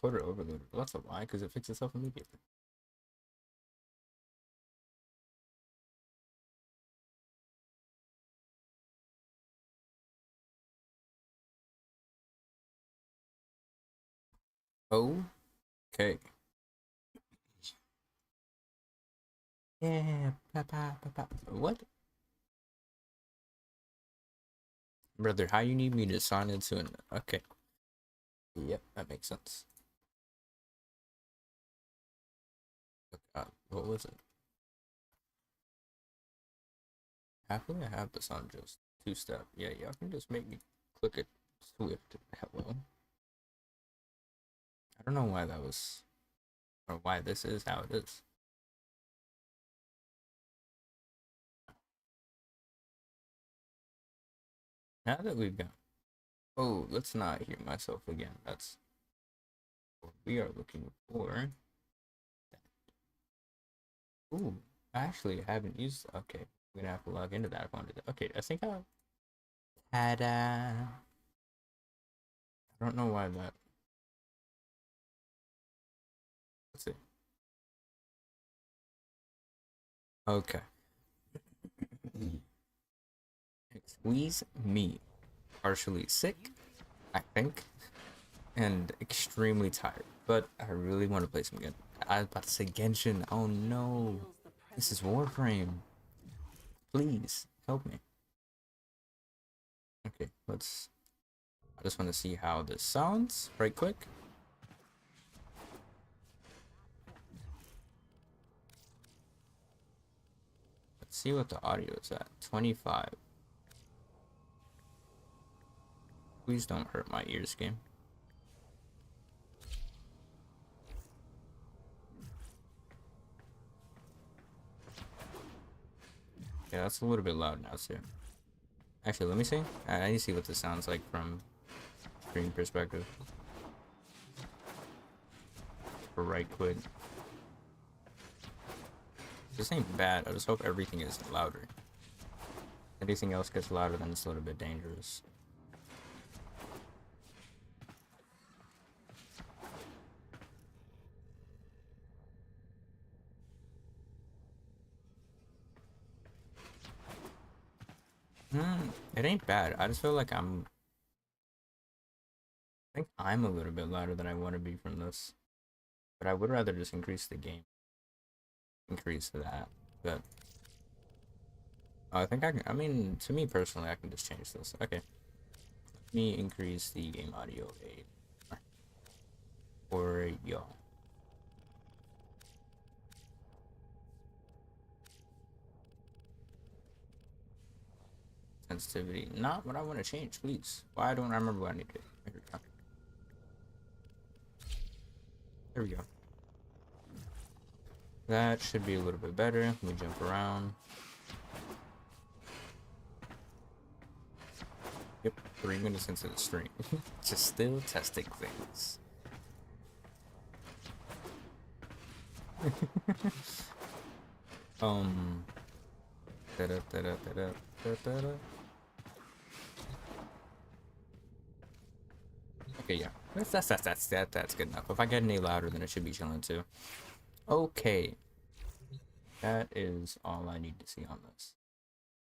Coder overloaded. Well, that's a lie because it fixed itself immediately. Okay. Yeah. What? Brother, how you need me to sign into an... Okay. Yep, that makes sense. What was it? Happily I have this on just two-step. Yeah, y'all can just make me click it swift. Hello. I don't know why that was... Or why this is how it is. Now that we've got... Oh, let's not hear myself again. That's what we are looking for. Ooh, I actually haven't used... Okay, I'm gonna have to log into that if I want to... Okay, I think I... Ta-da! I don't know why that... Let's see. Okay. Squeeze me. Partially sick, I think, and extremely tired. But I really want to play some Genshin. I was about to say Genshin. Oh no. This is Warframe. Please help me. Okay, let's... I just want to see how this sounds right quick. Let's see what the audio is at. 25. Please don't hurt my ears, game. Yeah, that's a little bit loud now too. Actually, let me see. I need to see what this sounds like from screen perspective. For right quick. This ain't bad. I just hope everything is louder. Anything else gets louder, then it's a little bit dangerous. It ain't bad. I just feel like I think I'm a little bit louder than I want to be from this. But I would rather just increase the game. Increase that. But I think I can... I mean, to me personally, I can just change this. Okay. Let me increase the game audio for y'all. Sensitivity. Not what I want to change, please. Why don't I remember what I need to do? Here we go. There we go. That should be a little bit better. Let me jump around. Yep, 3 minutes into the stream. Just still testing things. Da -da -da -da -da -da -da. Okay, yeah. That's good enough. If I get any louder, then it should be chilling too. Okay. That is all I need to see on this.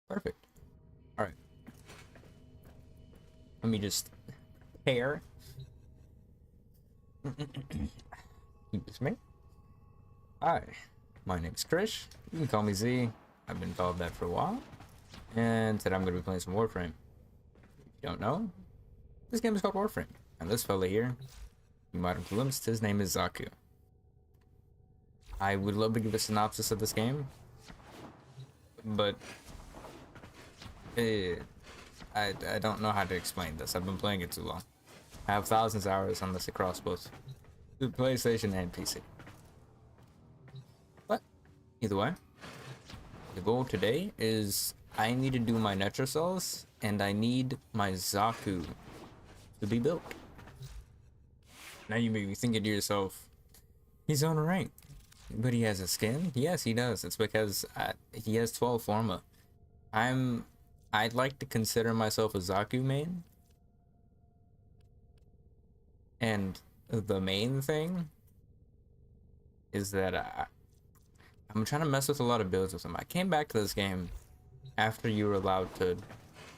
Perfect. Alright. Let me just pair. Excuse me. Hi. My name's Krish. You can call me Z. I've been called that for a while. And today I'm going to be playing some Warframe. If you don't know, this game is called Warframe. And this fella here, you might have glimpsed, his name is Zaku. I would love to give a synopsis of this game, but I don't know how to explain this. I've been playing it too long. I have thousands of hours on this across both the PlayStation and PC. But either way, the goal today is I need to do my Netra cells and I need my Zaku to be built. Now you may be thinking to yourself, he's on a rank, but he has a skin? Yes, he does. It's because he has 12 forma. I'm I'd like to consider myself a Zaku main. And the main thing is that I'm trying to mess with a lot of builds with him. I came back to this game after you were allowed to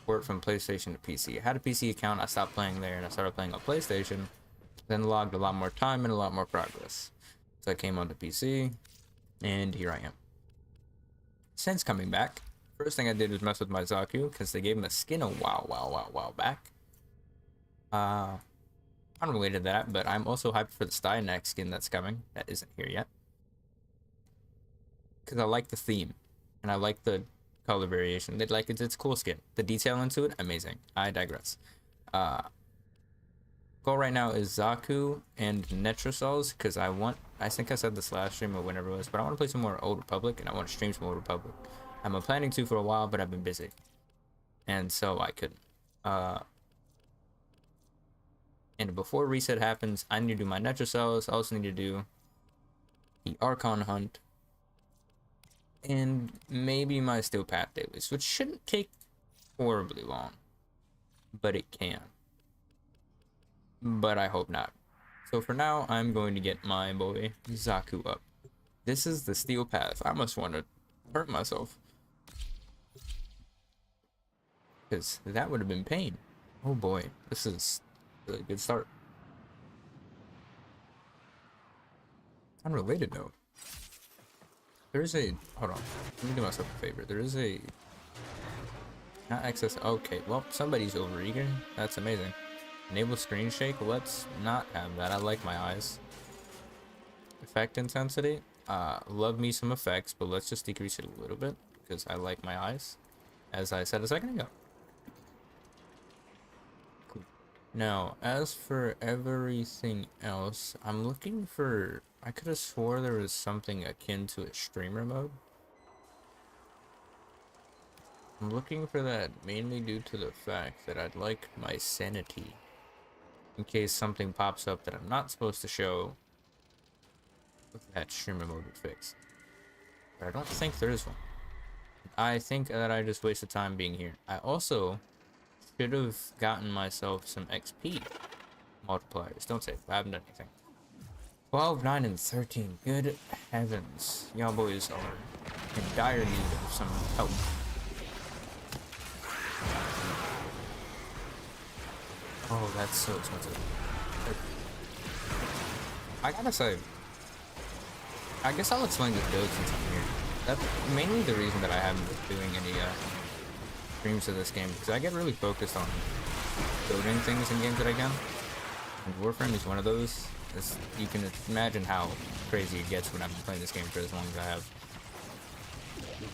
port from PlayStation to PC. I had a PC account, I stopped playing there, and I started playing on PlayStation. Then logged a lot more time and a lot more progress. So I came onto PC, and here I am. Since coming back, first thing I did was mess with my Zaku, because they gave him a skin a while back. Unrelated to that, but I'm also hyped for the Stynex skin that's coming. That isn't here yet. Because I like the theme, and I like the color variation. It's a cool skin. The detail into it, amazing. I digress. Goal right now is Zaku and Netrosols, because I think I said this last stream or whenever it was, but I want to play some more Old Republic, and I want to stream some Old Republic. I'm planning to for a while, but I've been busy. And so I couldn't. And before reset happens, I need to do my Netrosols. I also need to do the Archon hunt. And maybe my Steel Path dailies, which shouldn't take horribly long. But it can. But I hope not. So for now, I'm going to get my boy Zaku up. This is the Steel Path. I must want to hurt myself. Because that would have been pain. Oh boy, this is a really good start. Unrelated though. There's a, hold on, let me do myself a favor. There is a, not access, okay, well, somebody's overeager. That's amazing. Enable screen shake, let's not have that. I like my eyes. Effect intensity, love me some effects, but let's just decrease it a little bit, because I like my eyes, as I said a second ago. Now, as for everything else, I'm looking for, I could have swore there was something akin to a streamer mode. I'm looking for that mainly due to the fact that I'd like my sanity in case something pops up that I'm not supposed to show that streamer mode would fix. But I don't think there is one. I think that I just wasted time being here. I also should have gotten myself some XP multipliers. Don't say I haven't done anything. 12, 9, and 13. Good heavens. Y'all boys are in dire need of some help. Oh, that's so expensive. I gotta say, I guess I'll explain this build since I'm here. That's mainly the reason that I haven't been doing any streams of this game, because I get really focused on building things in games that I can. And Warframe is one of those. You can imagine how crazy it gets when I've been playing this game for as long as I have.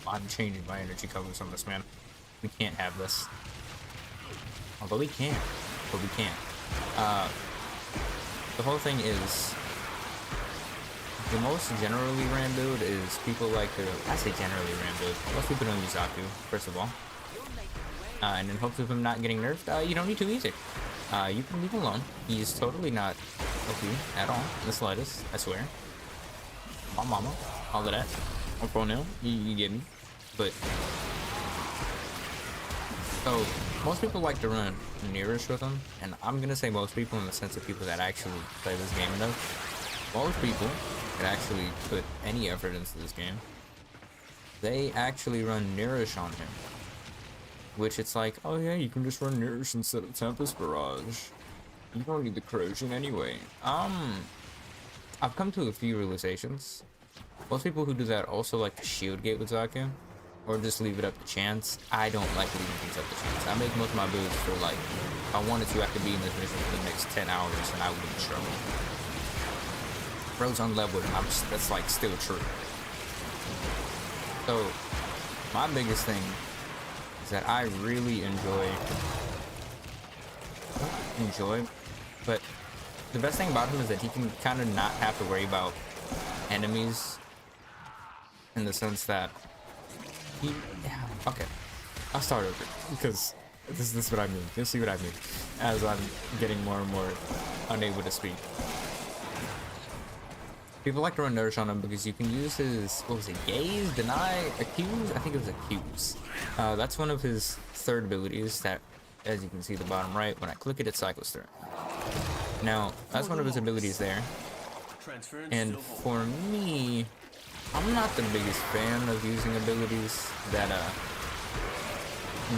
I'm changing my energy colors on this, man. We can't have this. Although we can. But we can't. The whole thing is, the most generally ran build is people like to, I say generally ran build, most people don't use Zaku, first of all. And in hopes of him not getting nerfed, you don't need to either. You can leave him alone. He's totally not OP at all, in the slightest, I swear. My mama, all of that. I'm pro now, you get me. But, so, most people like to run Nearish with him, and I'm gonna say most people in the sense of people that actually play this game enough. Most people that actually put any effort into this game, they actually run Nearish on him. Which it's like, oh yeah, you can just run Nearish instead of Tempest Barrage. You don't need the corrosion anyway. I've come to a few realizations. Most people who do that also like to shield gate with Zaku, or just leave it up to chance. I don't like leaving things up to chance. I make most of my builds for like, if I wanted to, I could be in this mission for the next 10 hours and I wouldn't struggle. Bro's unleveled and that's like still true. So, my biggest thing is that I really enjoy, but the best thing about him is that he can kind of not have to worry about enemies in the sense that yeah, okay, I'll start over because this is what I mean. You'll see what I mean as I'm getting more and more unable to speak. People like to run nourish on him because you can use his, what was it, gaze, deny, accuse? I think it was accuse. That's one of his third abilities that, as you can see at the bottom right, when I click it, it cycles through. Now, that's one of his abilities there. And for me, I'm not the biggest fan of using abilities that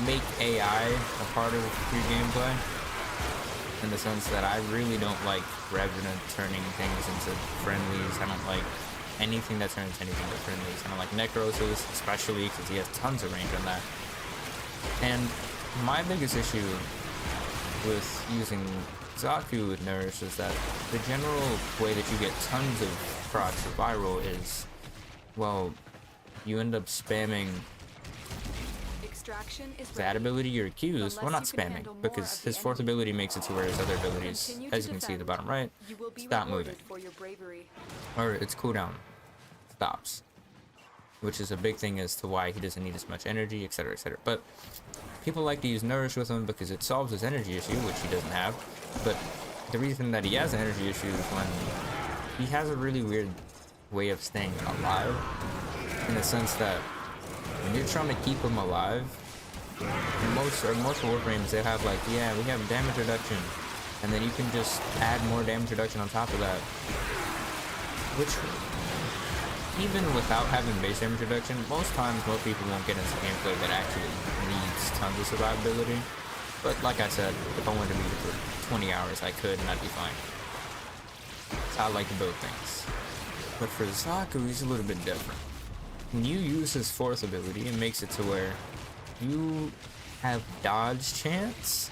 make AI a part of your gameplay. In the sense that I really don't like Revenant turning things into friendlies. I don't like anything that turns anything into friendlies. I don't like Necrosis, especially because he has tons of range on that. And my biggest issue with using Zaku with Nourish is that the general way that you get tons of procs for viral is, well, you end up spamming that ability you're accused. Well, not spamming, because his fourth ability makes it to where his other abilities, as you can see at the bottom right, stop moving. Or its cooldown stops. Which is a big thing as to why he doesn't need as much energy, etc, etc. But people like to use Nourish with him because it solves his energy issue, which he doesn't have. But the reason that he has an energy issue is when he has a really weird way of staying alive. In the sense that when you're trying to keep him alive, most Warframes, they have like, yeah, we have damage reduction, and then you can just add more damage reduction on top of that. Which, even without having base damage reduction, most times most people won't get into gameplay that actually needs tons of survivability. But like I said, if I wanted to be here for 20 hours, I could, and I'd be fine. That's how I like to build things. But for Zaku, he's a little bit different. When you use his fourth ability, it makes it to where you have dodge chance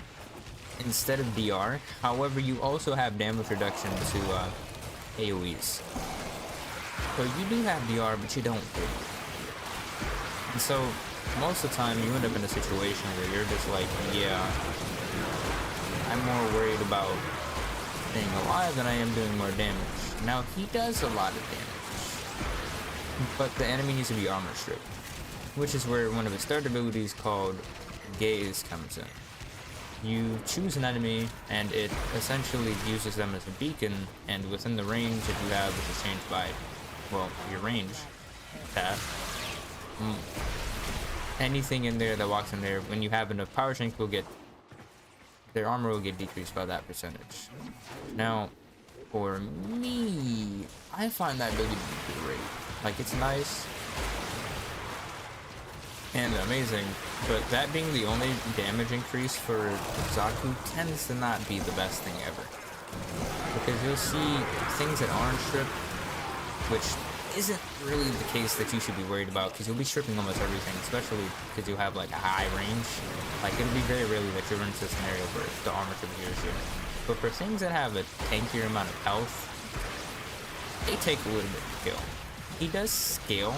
instead of DR. However, you also have damage reduction to AoEs. So you do have DR, but you don't really. And so most of the time, you end up in a situation where you're just like, yeah, I'm more worried about staying alive than I am doing more damage. Now, he does a lot of damage, but the enemy needs to be armor stripped, which is where one of his third abilities called Gaze comes in. You choose an enemy, and it essentially uses them as a beacon, and within the range that you have, which is changed by, well, your range tab, anything in there that walks in there, when you have enough power strength, will get, their armor will get decreased by that percentage. Now, for me, I find that ability to be great. Like, it's nice and amazing, but that being the only damage increase for Zaku tends to not be the best thing ever. Because you'll see things that aren't stripped, which isn't really the case that you should be worried about, because you'll be stripping almost everything, especially because you have like a high range. Like, it'll be very rarely that you're into a scenario where the armor should be your issue. But for things that have a tankier amount of health, they take a little bit to kill. He does scale,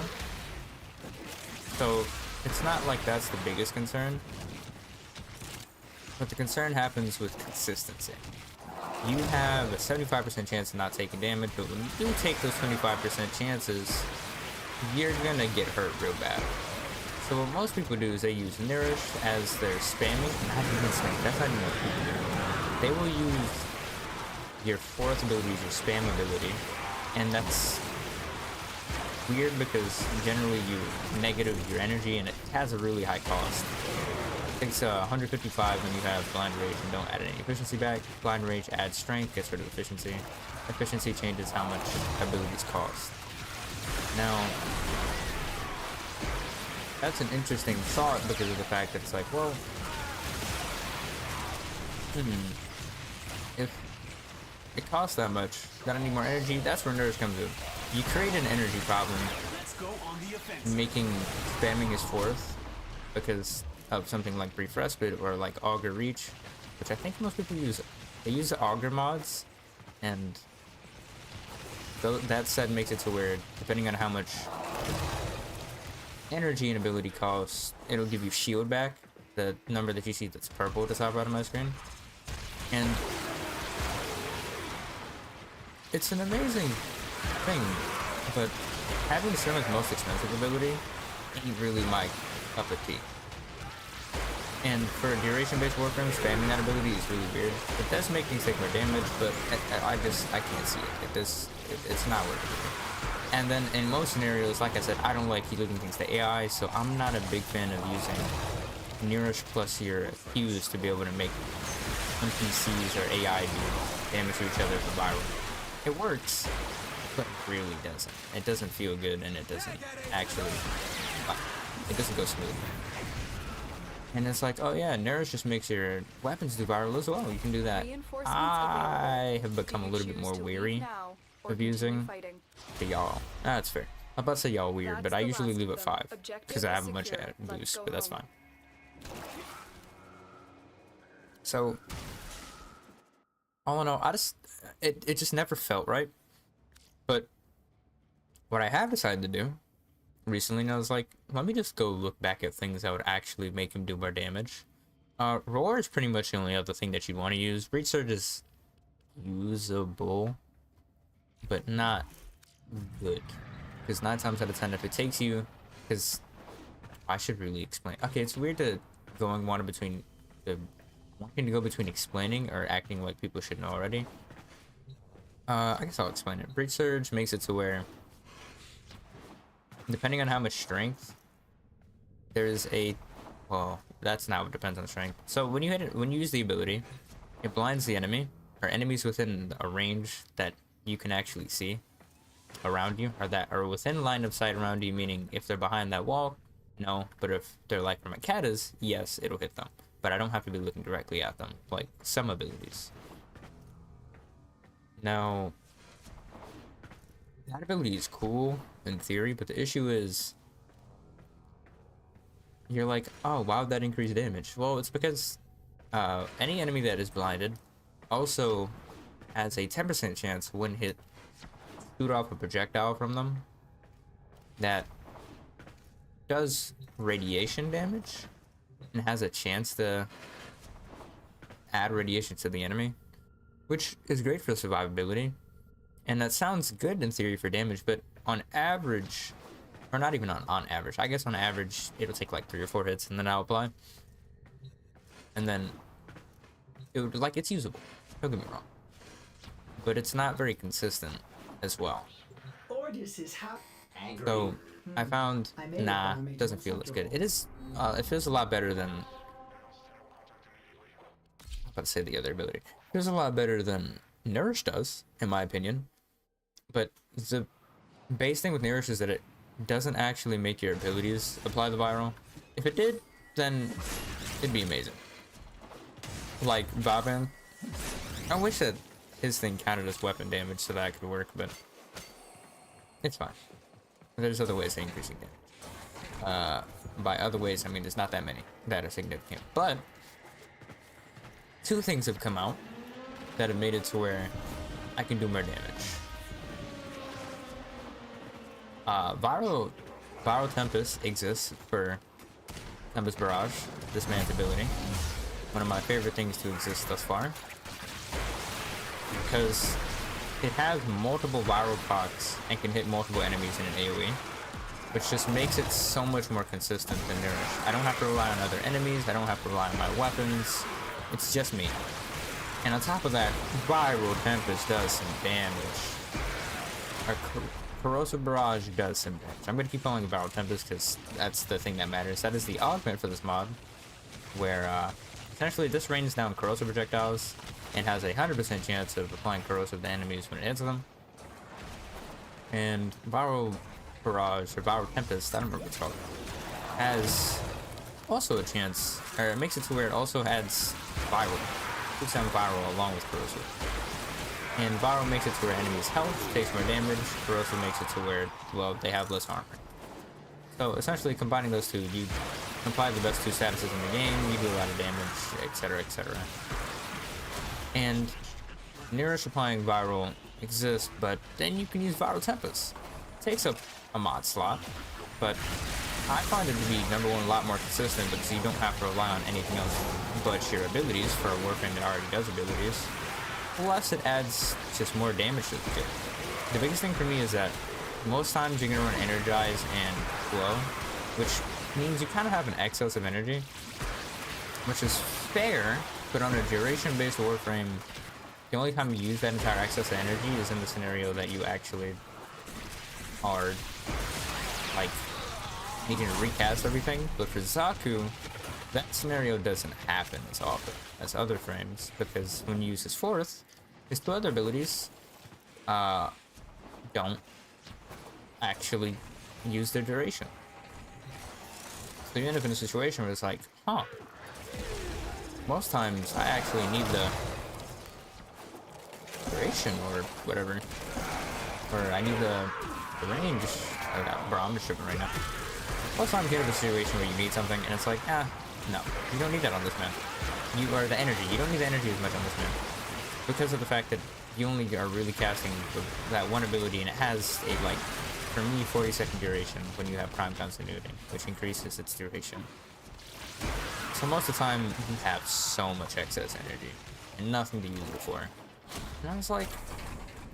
so it's not like that's the biggest concern. But the concern happens with consistency. You have a 75% chance of not taking damage, but when you do take those 25% chances, you're gonna get hurt real bad. So what most people do is they use Nourish as their spamming, not even spamming, that's not even what people do. They will use your fourth ability, your spam ability, and that's weird because generally you negative your energy and it has a really high cost. It's 155 when you have Blind Rage and don't add any efficiency back. Blind Rage adds strength, gets rid of efficiency. Efficiency changes how much abilities cost. Now, that's an interesting thought because of the fact that it's like, well, if it costs that much, then I need more energy. That's where Nourish comes in. You create an energy problem making spamming his fourth because of something like Brief Respite or like Augur Reach, which I think most people use. They use the Augur mods, and that said makes it to where, depending on how much energy and ability costs, it'll give you shield back, the number that you see that's purple at the top right of my screen. And it's an amazing thing, but having Summon's most expensive ability ain't really my cup of tea. And for a duration-based Warframe, spamming that ability is really weird. It does make things take more damage, but I can't see it. It's not working. And then in most scenarios, like I said, I don't like healing things to AI, so I'm not a big fan of using Nourish plus your Qs to be able to make NPCs or AI do damage to each other for viral. It works, but it really doesn't. It doesn't feel good, and it doesn't actually, it doesn't go smooth. And it's like, oh yeah, Nourish just makes your weapons do viral as well. You can do that. I have become a little bit more wary of using the y'all. That's fair. I'm about to say y'all weird, but I usually leave at 5 because I have a bunch of boosts, but that's fine. So, all in all, it just never felt right. But what I have decided to do recently, and I was like, let me just go look back at things that would actually make him do more damage. Roar is pretty much the only other thing that you'd want to use. Breach Surge is usable, but not good. Because 9 times out of 10, if it takes you, because I should really explain. Okay, it's weird to wanting to go between explaining or acting like people should know already. I guess I'll explain it. Breach Surge makes it to where, depending on how much strength, there's a, well, that's not what depends on strength. So when you hit it, when you use the ability, it blinds the enemy or enemies within a range that you can actually see around you, or that are within line of sight around you, meaning if they're behind that wall, no, but if they're like from a Kata's, yes, it'll hit them. But I don't have to be looking directly at them, like some abilities. Now, that ability is cool in theory, but the issue is, you're like, oh, why would that increase damage? Well, it's because any enemy that is blinded also has a 10% chance when hit shoot off a projectile from them that does radiation damage and has a chance to add radiation to the enemy, which is great for survivability. And that sounds good in theory for damage, but on average, or not even on average, I guess on average, it'll take like 3 or 4 hits and then I'll apply. And then it would, like, it's usable, don't get me wrong. But it's not very consistent as well. So I found, nah, it doesn't feel as good. It is, it feels a lot better than, I'm about to say the other ability. It feels a lot better than Nourish does, in my opinion. But the base thing with Nourish is that it doesn't actually make your abilities apply the viral. If it did, then it'd be amazing. Like Boban, I wish that his thing counted as weapon damage so that could work, but it's fine. There's other ways of increasing damage. By other ways, I mean there's not that many that are significant. But 2 things have come out that have made it to where I can do more damage. Viral Tempest exists for Tempest Barrage, this man's ability. One of my favorite things to exist thus far, because it has multiple viral procs and can hit multiple enemies in an AoE, which just makes it so much more consistent than Nourish. I don't have to rely on other enemies, I don't have to rely on my weapons, it's just me. And on top of that, Viral Tempest does some damage. Or Corrosive Barrage does some damage. I'm going to keep calling it Viral Tempest because that's the thing that matters. That is the augment for this mod, where essentially this rains down corrosive projectiles and has a 100% chance of applying corrosive to enemies when it hits them. And Viral Barrage, or Viral Tempest, I don't remember what it's called, has also a chance, or it makes it to where it also adds viral. Puts down viral along with corrosive. And viral makes it to where enemies' health takes more damage, corrosive makes it to where, well, they have less armor. So essentially combining those 2, you apply the best 2 statuses in the game, you do a lot of damage, etc, etc. And Nourish applying viral exists, but then you can use Viral Tempest. It takes up a mod slot, but I find it to be, number 1, a lot more consistent because you don't have to rely on anything else but your abilities for a Warframe that already does abilities. Plus, it adds just more damage to the kit. The biggest thing for me is that most times you're going to run Energize and Glow, which means you kind of have an excess of energy. which is fair, but on a duration-based Warframe, the only time you use that entire excess energy is in the scenario that you actually are, like, needing to recast everything. But for Zaku, that scenario doesn't happen as often as other frames, because when you use his fourth, his two other abilities don't actually use their duration. So you end up in a situation where it's like, huh, most times I actually need the duration or whatever, or I need the range. Bro, I'm just tripping right now. Most times you get in a situation where you need something and it's like, no, you don't need that on this map. You are the energy. You don't need the energy as much on this map, because of the fact that you only are really casting that one ability, and it has a, like, for me, 40-second duration when you have prime continuity, which increases its duration. So most of the time, you have so much excess energy and nothing to use it for. And I was like,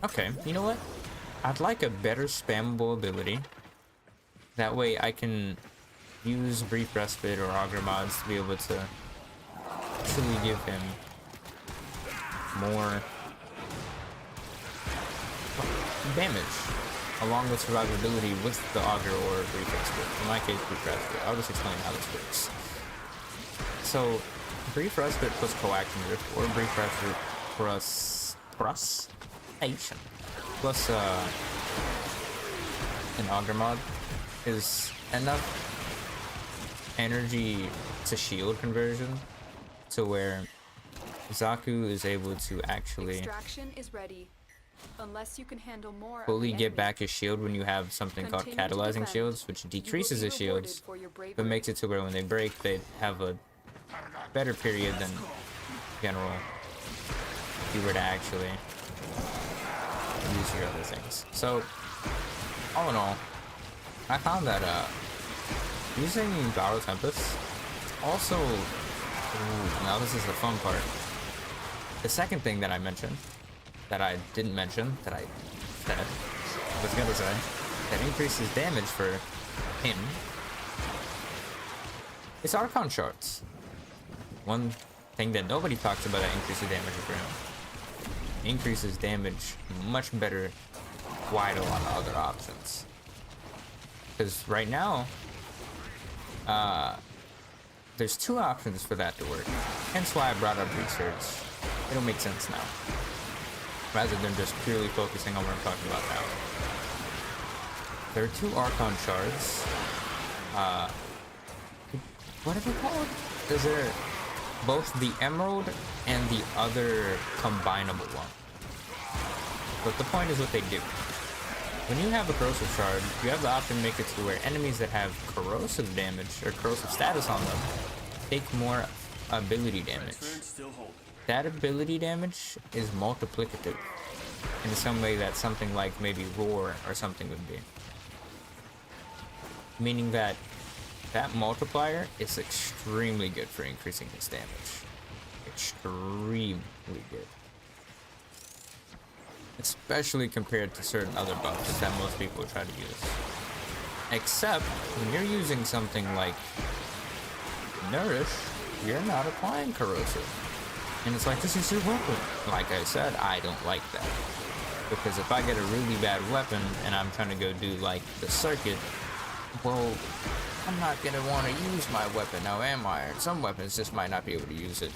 okay, you know what? I'd like a better spammable ability. That way I can use Brief Respite or Augur mods to be able to actually give him more damage, along with survivability with the Augur or Brief Respite. In my case, Brief Respite. I'll just explain how this works. So, Brief Respite plus Coaction Drift, or Brief Respite plus Frustration, plus an Augur mod, is enough energy to shield conversion to where Zaku is able to actually Extraction is ready. Unless you can handle more fully get back his shield when you have something called catalyzing shields, which decreases his shields, but makes it to where when they break, they have a better period than general if you were to actually use your other things. So, all in all, I found that using Garo Tempest also... Ooh, now this is the fun part. The second thing that I mentioned, that I didn't mention, that I said, was gonna say, that increases damage for him, is Archon Shards. One thing that nobody talks about that increases damage for him. Increases damage much better wide a lot of other options. Because right now, there's two options for that to work. Hence why I brought up research. It'll make sense now, rather than just purely focusing on what I'm talking about now. There are two Archon Shards. What are they called? Is there both the Emerald and the other combinable one? But the point is what they do. When you have a corrosive shard, you have the option to make it to where enemies that have corrosive damage or corrosive status on them take more ability damage. That ability damage is multiplicative in some way that something like maybe Roar or something would be. Meaning that that multiplier is extremely good for increasing his damage. Extremely good. Especially compared to certain other buffs that most people try to use. Except when you're using something like Nourish, you're not applying corrosive. And it's like, this is your weapon. Like I said, I don't like that. Because if I get a really bad weapon and I'm trying to go do like the circuit, well, I'm not gonna want to use my weapon now, am I? Some weapons just might not be able to use it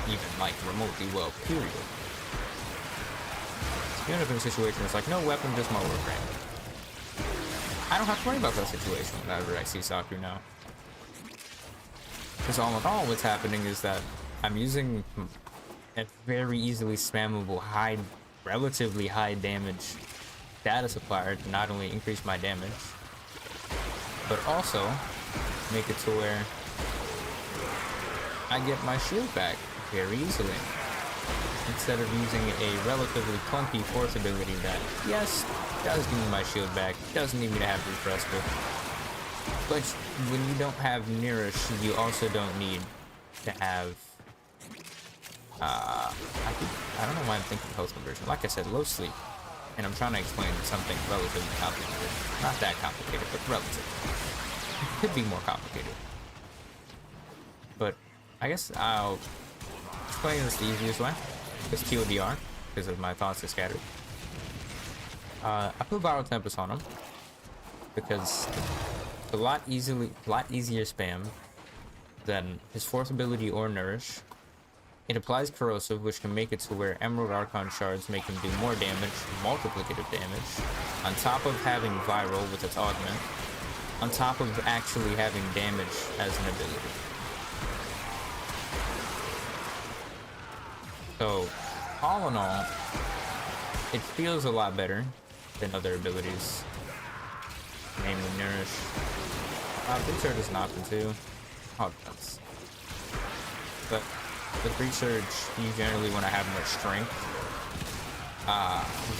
even like remotely well, period. You end up in a situation where it's like, no weapon, just my Warframe. I don't have to worry about that situation whenever I see Zaku now. Because all in all, what's happening is that I'm using a very easily spammable, relatively high damage data supplier to not only increase my damage, but also make it to where I get my shield back very easily. Instead of using a relatively clunky fourth ability that, yes, does give me my shield back, doesn't need me to have Brief Respite. But when you don't have Nourish, you also don't need to have, I don't know why I'm thinking health conversion. Like I said, low sleep. And I'm trying to explain something relatively complicated. Not that complicated, but relative. It could be more complicated. But I guess I'll explain this the easiest way. It's TLDR, because of my thoughts are scattered. I put Viral Tempest on him because it's a lot easier spam than his fourth ability or Nourish. It applies Corrosive, which can make it to where Emerald Archon Shards make him do more damage, multiplicative damage, on top of having Viral with its augment, on top of actually having damage as an ability. So, all in all, it feels a lot better than other abilities, namely Nourish. Research is not too. All depends. But with Research, you generally want to have more strength.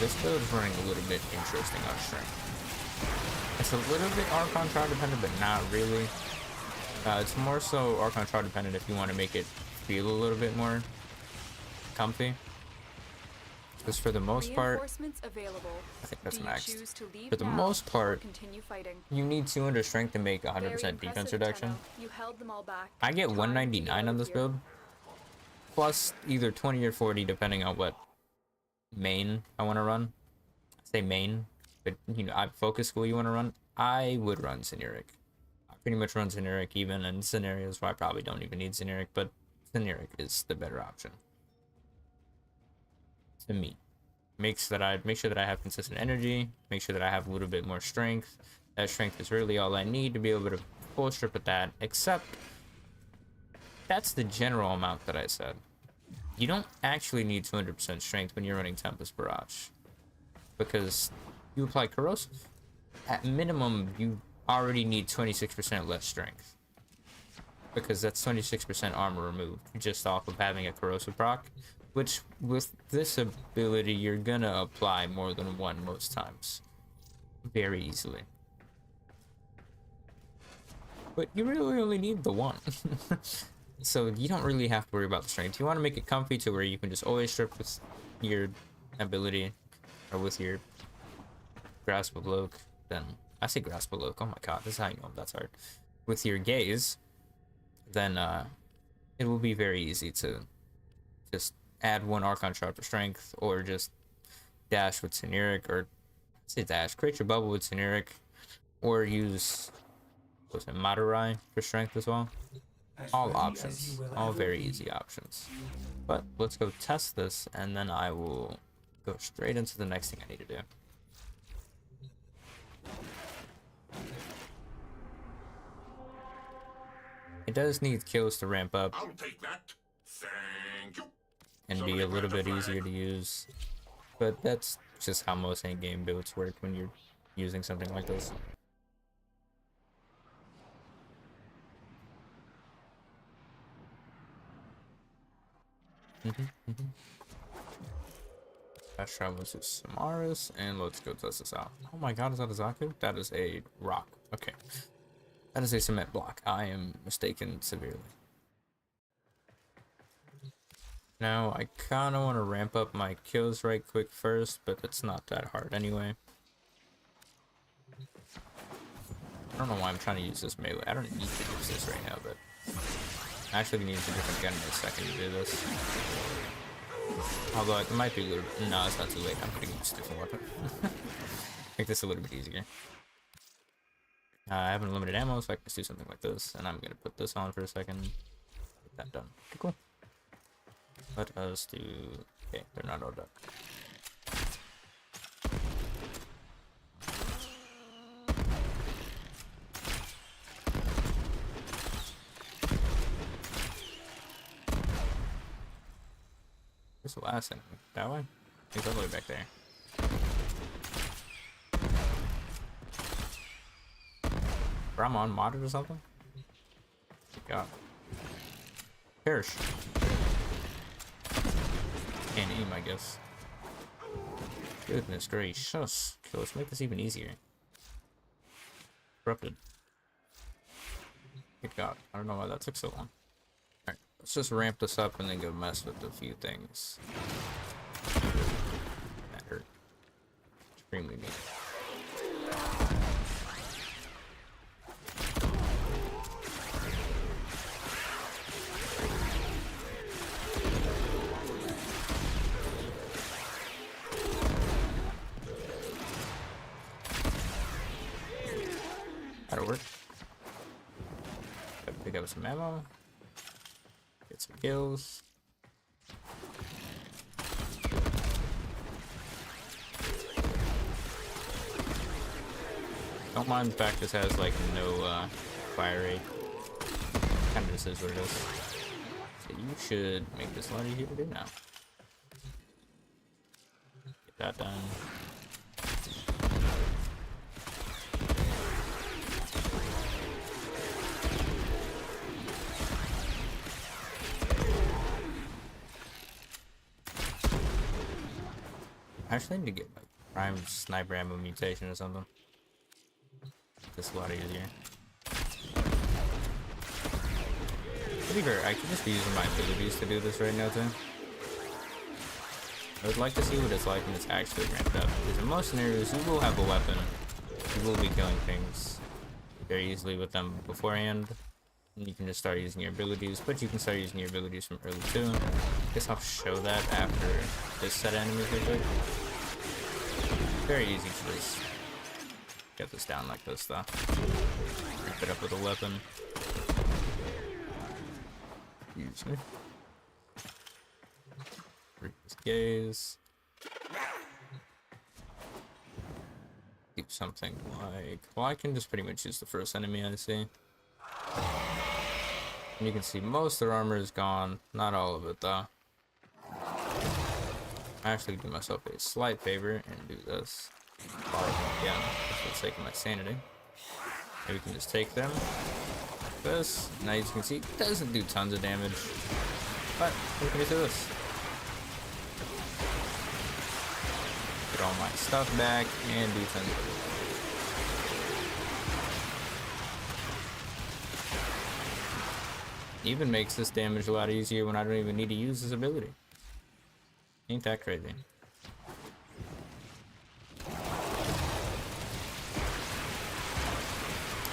This build is running a little bit interesting on strength. It's a little bit Archon Trial dependent, but not really. It's more so Archon Trial dependent if you want to make it feel a little bit more comfy. Because for the most part, I think that's maxed. For the most part, you need 200 strength to make 100% defense reduction. I get 199 on this build, plus either 20 or 40 depending on what main I want to run. I say main, but you know, focus school you want to run. I would run Zeniric. I pretty much run Zeniric even in scenarios where I probably don't even need Zeniric, but Zeniric is the better option to me. Make sure that I have consistent energy, make sure that I have a little bit more strength. That strength is really all I need to be able to full strip at that, except that's the general amount that I said. You don't actually need 200% strength when you're running Tempest Barrage, because you apply Corrosive. At minimum, you already need 26% less strength, because that's 26% armor removed just off of having a Corrosive proc, which with this ability you're gonna apply more than one most times very easily. But you really only need the one. So you don't really have to worry about the strength. You want to make it comfy to where you can just always strip with your ability or with your Grasp of Loke. Then I say Grasp of Loke, oh my god, this is how you know that's hard. With your Gaze, then it will be very easy to just add one Archon Shard for strength, or just dash with Zeniric, or say dash, create your bubble with Zeniric, or use what's it, Madurai for strength as well. All options, all very easy options. But let's go test this, and then I will go straight into the next thing I need to do. It does need kills to ramp up. I'll take that. Thank you. And be a little bit easier to use, but that's just how most in-game builds work when you're using something like this. Fast travel to Samaris, and let's go test this out. Oh my god, is that a Zaku? That is a rock. Okay. That is a cement block. I am mistaken severely. Now, I kind of want to ramp up my kills right quick first, but it's not that hard anyway. I don't know why I'm trying to use this melee. I don't need to use this right now, but I actually need a different gun in a second to do this. Although it might be a little bit... No, it's not too late. I'm going to use a different weapon. Make this a little bit easier. I have unlimited ammo, so I can just do something like this. And I'm going to put this on for a second. Get that done. Okay, cool. Let us do... Okay, they're not all done. Where's the last thing? That way? I think all the way back there. Or I'm on modded or something? God. Perish. Can't aim, I guess. Goodness gracious. Okay, let's make this even easier. Corrupted. Good God. I don't know why that took so long. Alright, let's just ramp this up and then go mess with a few things. That hurt. Extremely neat. grab some ammo. Get some kills. Don't mind the fact this has like no fire rate. Kind of just is what it is. So you should make this a lot easier to do now. Get that done. I actually need to get like prime sniper ammo mutation or something. This a lot easier. To be fair, I could just be using my abilities to do this right now too. I would like to see what it's like when it's actually ramped up. Because in most scenarios, you will have a weapon. You will be killing things very easily with them beforehand. And you can just start using your abilities, but you can start using your abilities from early too. I guess I'll show that after this set of enemies real quick. Very easy to just get this down like this though. Wrap it up with a weapon. Use me. Reap's gaze. Do something like, well, I can just pretty much use the first enemy I see. And you can see most of their armor is gone, not all of it though. I actually do myself a slight favor and do this. Again, just for the sake of my sanity. Maybe we can just take them. Like this. Now you can see it doesn't do tons of damage. But we can get to this. Get all my stuff back and do tons of damage. Even makes this damage a lot easier when I don't even need to use this ability. Ain't that crazy?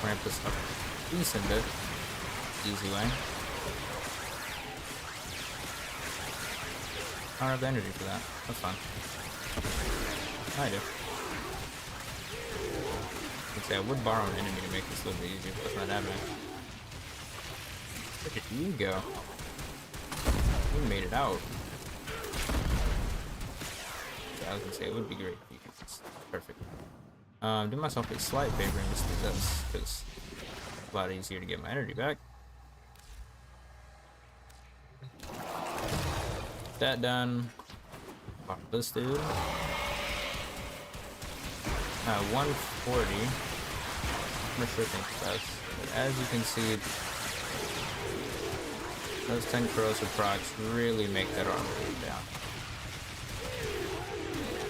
Ramp this up a decent bit. Easy way. I don't have the energy for that. That's fine. I do. I'd say I would borrow an enemy to make this a little bit easier, but that's not happening. Look at you go. You made it out. I was gonna say it would be great if you could just perfect. Do myself a slight favor and just do this, because it's a lot easier to get my energy back. Get that done. Pop this dude. 140. I'm not sure think that's. But as you can see, those 10 corrosive procs really make that armor go down.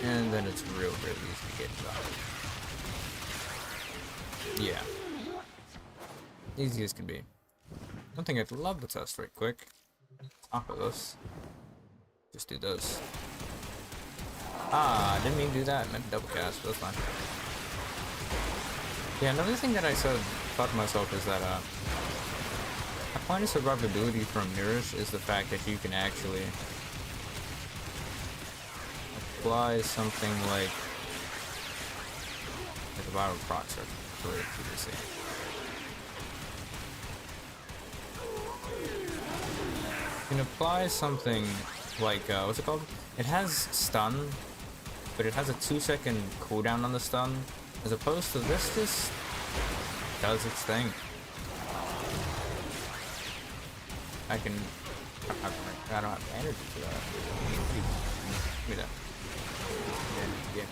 And then it's real easy to get it off. Yeah. Easy as can be. One thing I'd love to test right quick. Top of this. Just do this. Ah, didn't mean to do that. I meant to double cast, but that's fine. Yeah, another thing that I thought to myself is that a point of survivability from Nourish is the fact that you can actually apply something like a viral processor for PVC. You can apply something like what's it called? It has stun, but it has a 2-second cooldown on the stun, as opposed to this just does its thing. I don't have energy for that. Give me that. Yeah.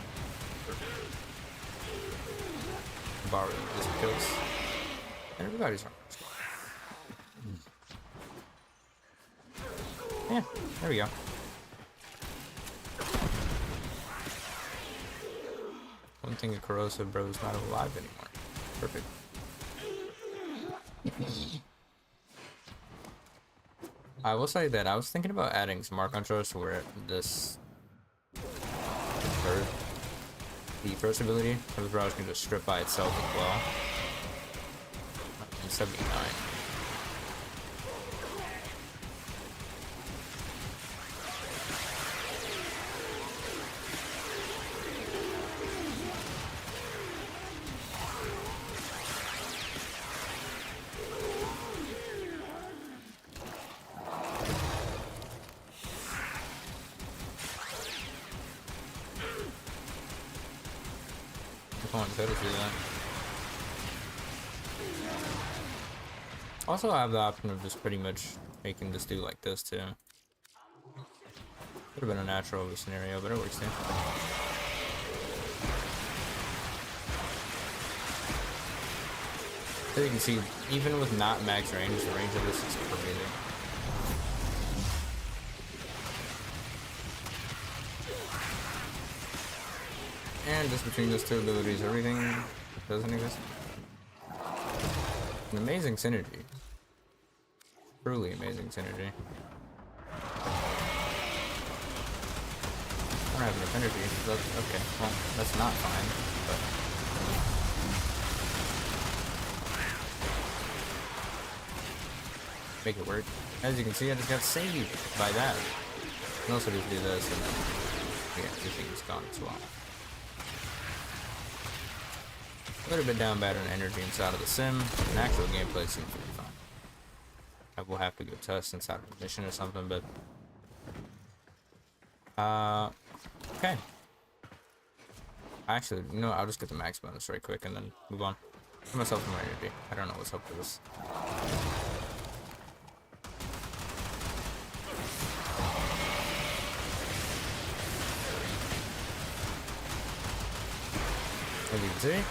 Borrow just because everybody's wrong. Yeah, there we go. One thing a corrosive bro is not alive anymore. Perfect. I will say that I was thinking about adding some more controls to where this the first ability of the browser can just strip by itself as well. 79. If I want to do that. Also, I have the option of just pretty much making this do like this too. Would have been a natural of a scenario, but it works too. So you can see, even with not max range, the range of this is crazy. And just between those two abilities, everything doesn't exist. An amazing synergy. Truly amazing synergy. I don't have enough energy. Okay, well, that's not fine, but... make it work. As you can see, I just got saved by that. You can also just do this, and then... yeah, everything is gone as well. A little bit down bad on energy inside of the sim. An actual gameplay seems pretty fun. I will have to go test inside of a mission or something, but... okay. Actually, you know, I'll just get the max bonus right quick and then move on. Give myself some energy. I don't know what's up with this. As you can see,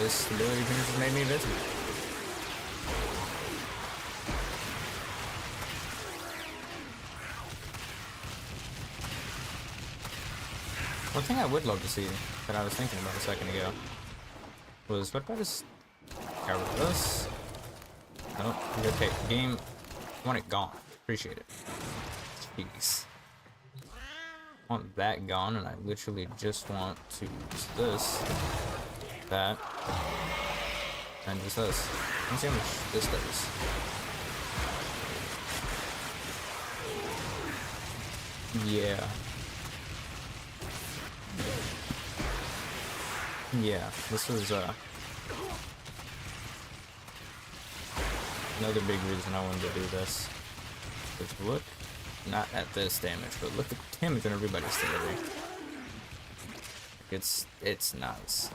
this ability can just make me invincible. One thing I would love to see that I was thinking about a second ago was, what if I just get rid of this? Nope. Okay, game. I want it gone. Appreciate it. Jeez. I want that gone, and I literally just want to use this, that, and just this. Let's see how much this does. Yeah. Yeah, this was another big reason I wanted to do this. Because look, not at this damage, but look at the damage on everybody's delivery. It's nice.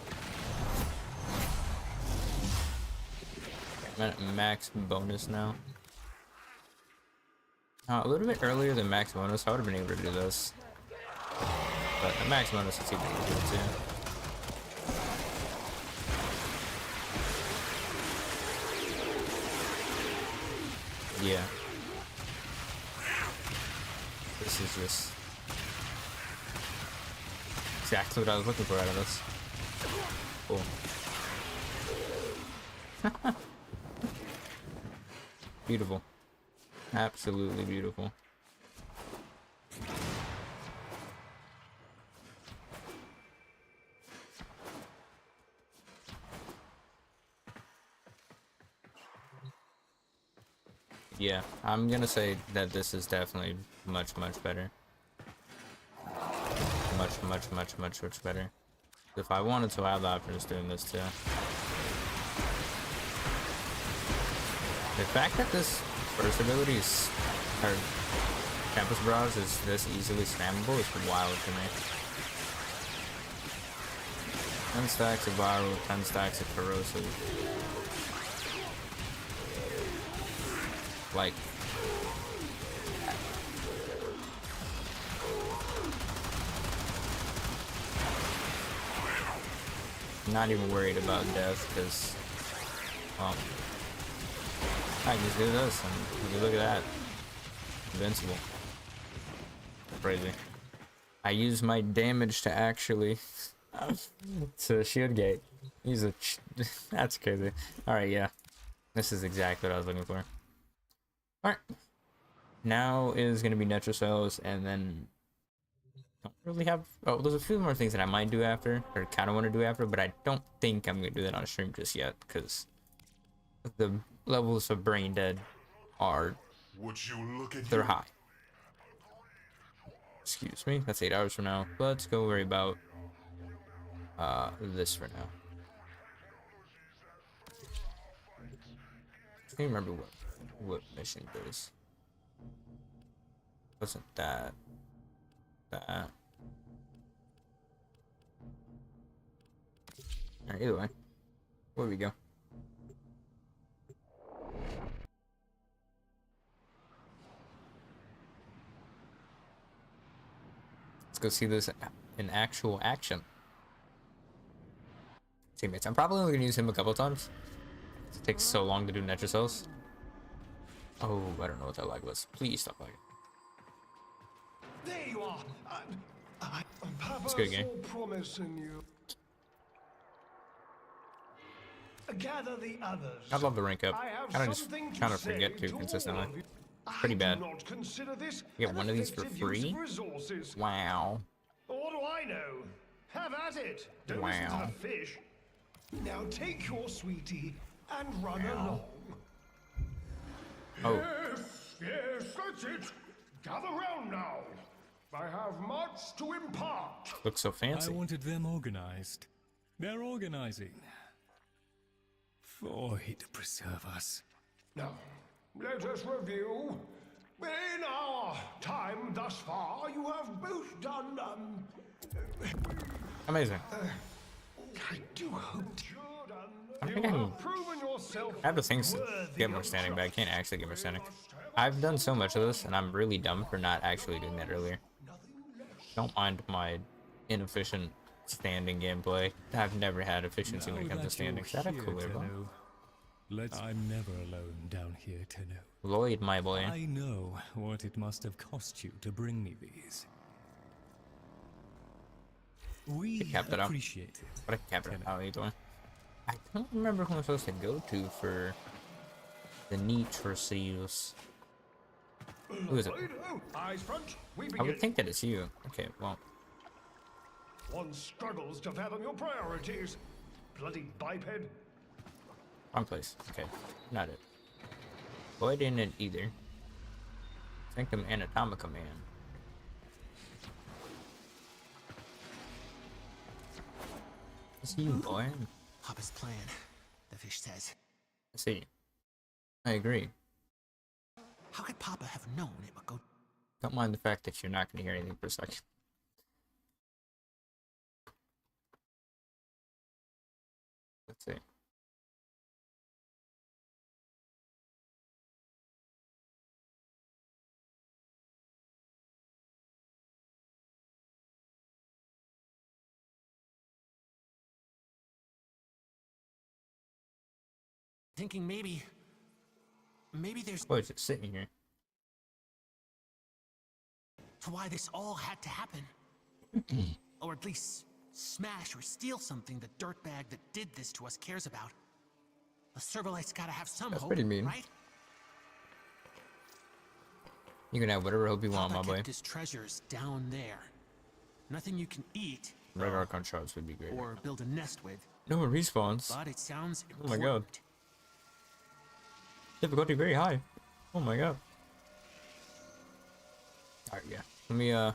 I'm at max bonus now. A little bit earlier than max bonus, I would have been able to do this. But the max bonus is even easier too. Yeah. This is just exactly what I was looking for out of this. Cool. Beautiful. Absolutely beautiful. Yeah, I'm gonna say that this is definitely much better. Much better. If I wanted to, I have the option of doing this too. The fact that this first ability is, or Campus Barrage is this easily spammable is wild to me. 10 stacks of viral, 10 stacks of corrosive. Like, I'm not even worried about death because, well, I can just do this and look at that, invincible. Crazy. I use my damage to actually to shield gate. Use a that's crazy. All right, yeah, this is exactly what I was looking for. Alright, now is going to be Netro Cells, and then don't really have, oh, there's a few more things that I might do after, or kind of want to do after, but I don't think I'm going to do that on stream just yet, because the levels of brain dead are, they're high. Excuse me, that's 8 hours from now. Let's go worry about this for now. I can't remember what mission it is. Wasn't that. Alright, either way. Where we go? Let's go see this in actual action. Teammates. I'm probably only gonna use him a couple times. It takes so long to do Nether cells. Oh, I don't know what that lag was. Please stop lagging. There you are. It's good game. Promise in you. Gather the others. I love the rank up. I have Kind of just something trying to say forget to all consistently. of you. Pretty bad. I do not consider this You get an one of these for effective use free? of resources. Wow. What do I know? Have at it. Don't listen to Wow. the fish. Now take your sweetie and run Wow. along. Oh. Yes, that's it. Gather round now. I have much to impart. Looks so I fancy. wanted them organized. They're organizing. Void preserve us. Now, let us review. In our time thus far, you have both done, Amazing. I do hope I you think I can have proven yourself I have the things to worthy get more of standing, but I trust. can't actually get more standing. I've done so much of this, and I'm really dumb for not actually doing that earlier. Don't mind my inefficient standing gameplay. I've never had efficiency when it comes to standing. Is that a cooler one? I'm never alone down here, Tenno. Lloyd, my boy. I know what it must have cost you to bring me these. We capped it out. appreciate it. But I can't remember how either way. I don't remember who I'm supposed to go to for the Nitrocils. Who is it? Eyes front, we I begin. would think that it's you. Okay, well, One struggles to fathom your priorities. Bloody biped. wrong place. Okay, not it. Lloyd ain't it either. Sanctum Anatomica man. It's you, boy. Papa's plan, the fish says. I see. I agree. How could Papa have known it would go? Don't mind the fact that you're not going to hear anything for a second. Let's see. Thinking maybe there's Boy, just sitting here. to why this all had to happen. Or at least smash or steal something the dirtbag that did this to us cares about. The Servalite's gotta have some That's hope, pretty mean. right? You can have whatever hope you want, my Papa boy. kept his treasures down there. Nothing you can eat Red Archon shards would be great. or build a nest with, No one respawns. but it sounds Oh my important. God. Difficulty very high. Oh my god. Alright, yeah. Let me, Now?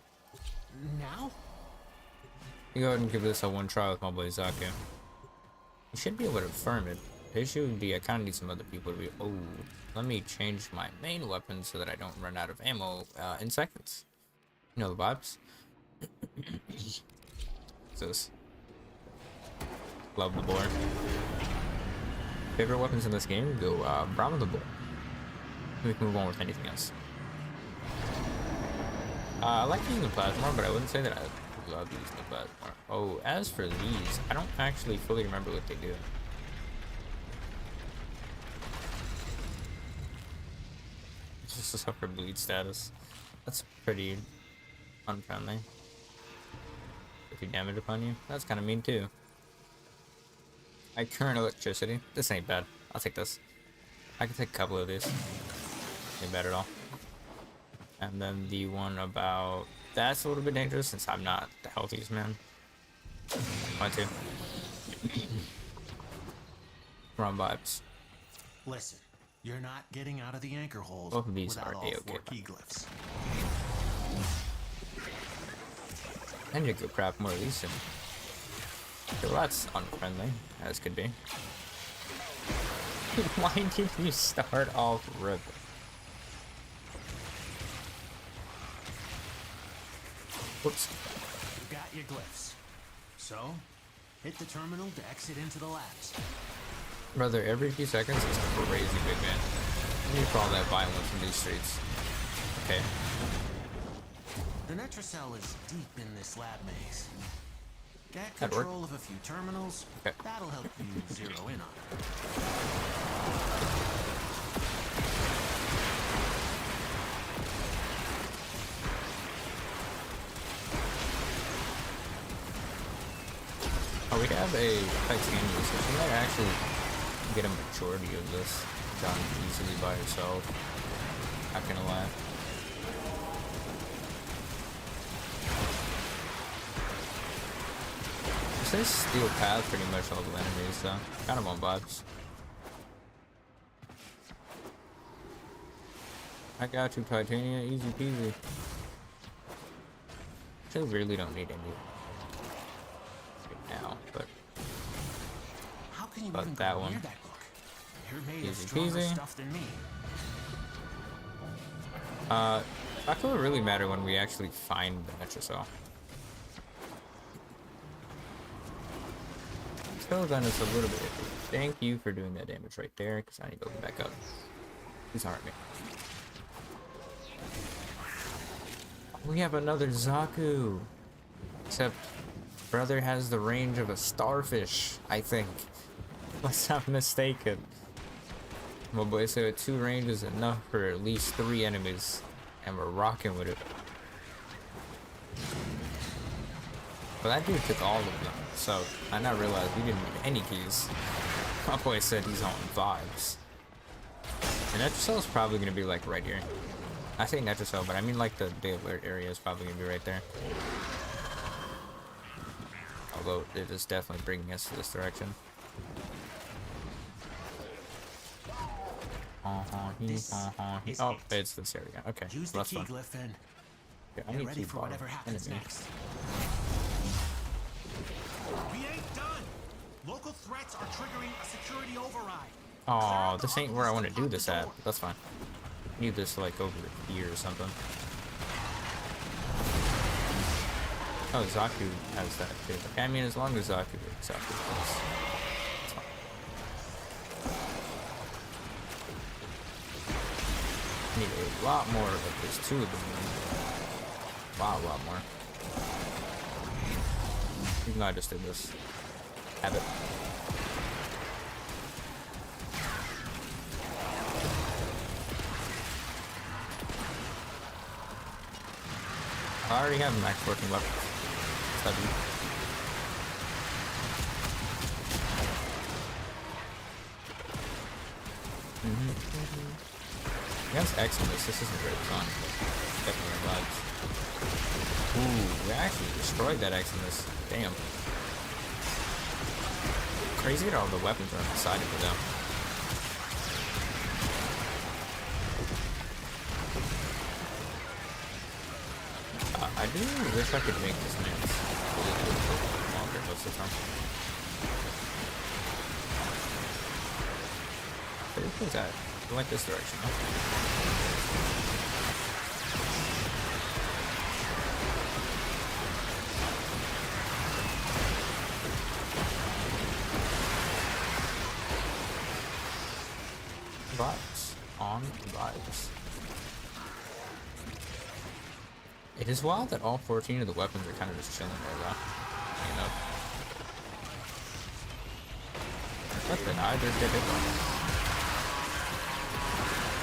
you go ahead and give this a one try with my boy Zaku. You should be able to farm it. The issue would be I kind of need some other people to be. Oh, let me change my main weapon so that I don't run out of ammo in seconds. You know the vibes. What's this? Love the boar. Favorite weapons in this game go Brown the bull. We can move on with anything else. I like using the plasma, but I wouldn't say that I love using the plasma. Oh, as for these, I don't actually fully remember what they do. It's just a suffer bleed status. That's pretty unfriendly. 50 damage upon you. That's kind of mean too. I current electricity. This ain't bad. I'll take this. I can take a couple of these. Ain't bad at all. And then the one about that's a little bit dangerous since I'm not the healthiest man. Mine too. Wrong vibes. Listen, you're not getting out of the anchor hold Both of these without are all A-okay. 4 key glyphs. And you could craft more of these soon. Okay, well, that's unfriendly, as could be. Why did you start off ripping? Whoops. You got your glyphs. So, Hit the terminal to exit into the labs. Brother, every few seconds is crazy, big man. What do you call that violence in these streets? Okay. The Netracell is deep in this lab maze. Get That'd work. control of a few terminals. Okay. That'll help you zero in on it. Oh, we have a titanium, so we might actually get a majority of this done easily by yourself. Not gonna lie. It says steel path pretty much all the enemies, so kind of on vibes. I got you, Titania, easy peasy. Actually, really don't need any right now, but How can you But even that go one. near that book? You're made of Easy stronger peasy. stuff than me. that could really matter when we actually find the Netracell. So then it's a little bit iffy. Thank you for doing that damage right there, because I need to go back up. Please harm me. We have another Zaku. Except, brother has the range of a starfish, I think. Unless I'm mistaken. My boy said 2 range is enough for at least 3 enemies. And we're rocking with it. But that dude took all of them. So, I now realized we didn't need any keys. My boy said he's on vibes. And Netracell is probably going to be like right here. I say Netracell, but I mean like the alert area is probably going to be right there. Although it is definitely bringing us to this direction. Oh, it's this area. Okay, Use well, the that's key fun. glyph and Yeah, I get need ready to for follow whatever happens enemy. next. We ain't done. Local threats are triggering a security override. Oh, this ain't where I want to do this at. But that's fine. I need this like over here or something. Oh, Zaku has that too. Okay, I mean, as long as Zaku does. It's fine. I need a lot more of this too. Wow, a lot more. Even though I just did this. Have it. I already have max working weapons. That'd be. Against X in this isn't very fun. Definitely vibes. Ooh, we actually destroyed that X in this. Damn. Crazy that all the weapons are decided for them. I do wish I could make this dance a little bit longer most of the time. But it goes out. I like this direction. Vibes. On vibes. It is wild that all 14 of the weapons are kind of just chilling there, though. You know. Nothing. I just get hit by it.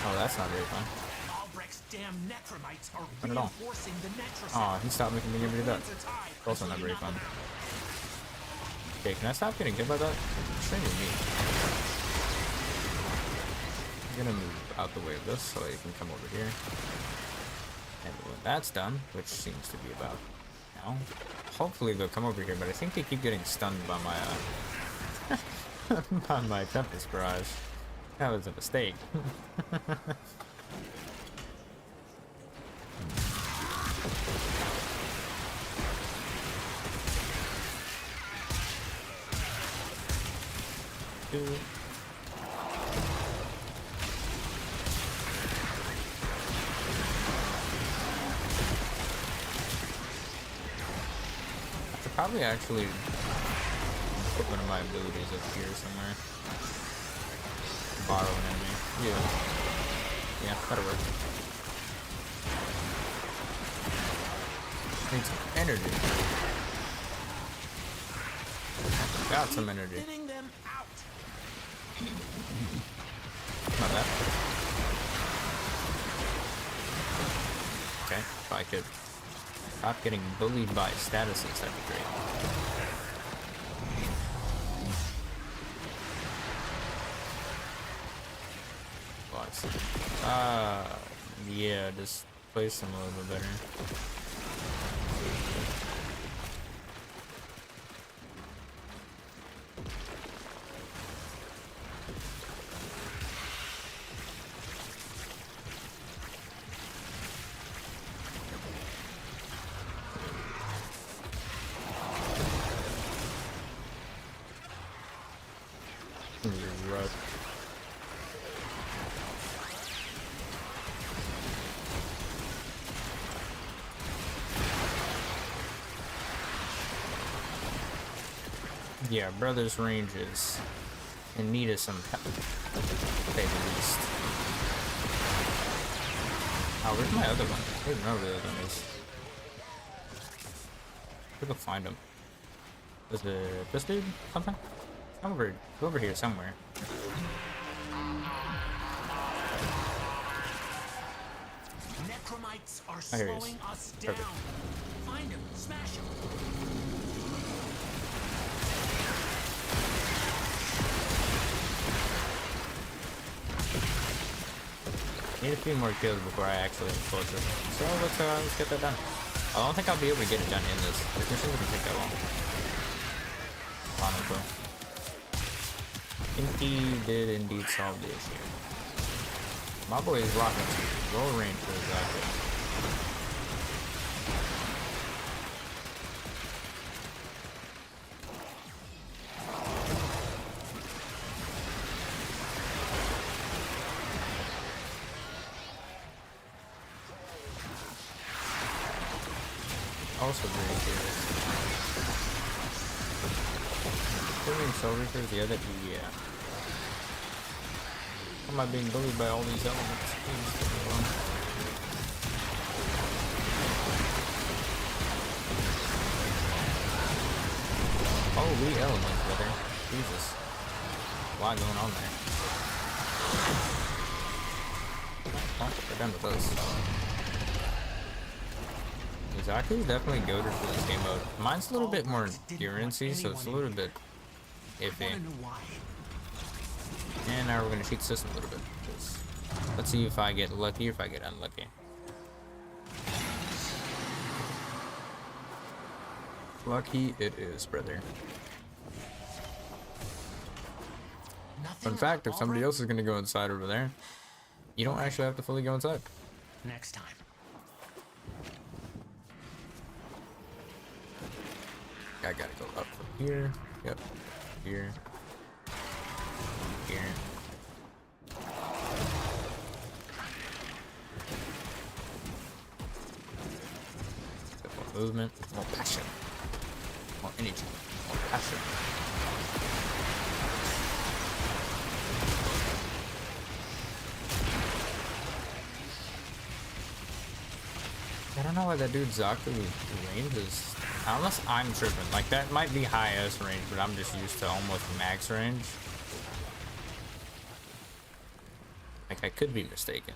Oh, that's not very fun. Albrecht's damn necromites are Not at all. reinforcing the Netracell. Oh, he stopped making me do that. Also not very fun. Okay, can I stop getting hit by that? Extremely mean. I'm gonna move out the way of this so it can come over here. And when that's done, which seems to be about now, hopefully they'll come over here, but I think they keep getting stunned by my, by my Tempest Barrage. That was a mistake. Probably actually put one of my abilities up here somewhere. Borrow an enemy. Yeah, that'll work. Need some energy. Got some energy. Thinning them out. Not bad. Okay, if I could stop getting bullied by statuses, that'd be great. Yeah, just place them a little bit better. Rough. Yeah, brother's range is in need of some help, to say the least. Oh, where's my other one? I don't know where the other one is. We'll go find him. Was it this dude? Something? Over here somewhere. Necromites are Oh, here he is. slowing us Perfect. down. Find him, smash him. Need a few more kills before I actually close it. So let's get that done. I don't think I'll be able to get it done in this. This mission doesn't take that long. Honestly. I think he did indeed solve the issue. My boy is rocking low range for his outfit. Also very curious. Killing Soul Reapers, the other, yeah. How am I being bullied by all these elements? Please leave me alone. Holy elements, brother. Jesus. A lot going on there. Oh, we're done with those. Exactly, definitely goated for this game mode. Mine's a little bit more endurance-y, so it's a little bit iffy. And now we're gonna cheat the system a little bit. Let's see if I get lucky or if I get unlucky. Lucky it is, brother. Fun fact, if somebody else is gonna go inside over there, you don't actually have to fully go inside. Next time. I gotta go up from here. Yep. Here. Here. More movement, more passion, more energy, more passion. I don't know why that dude's Zaku range is. Unless I'm tripping. Like, that might be high S range, but I'm just used to almost max range. Like, I could be mistaken.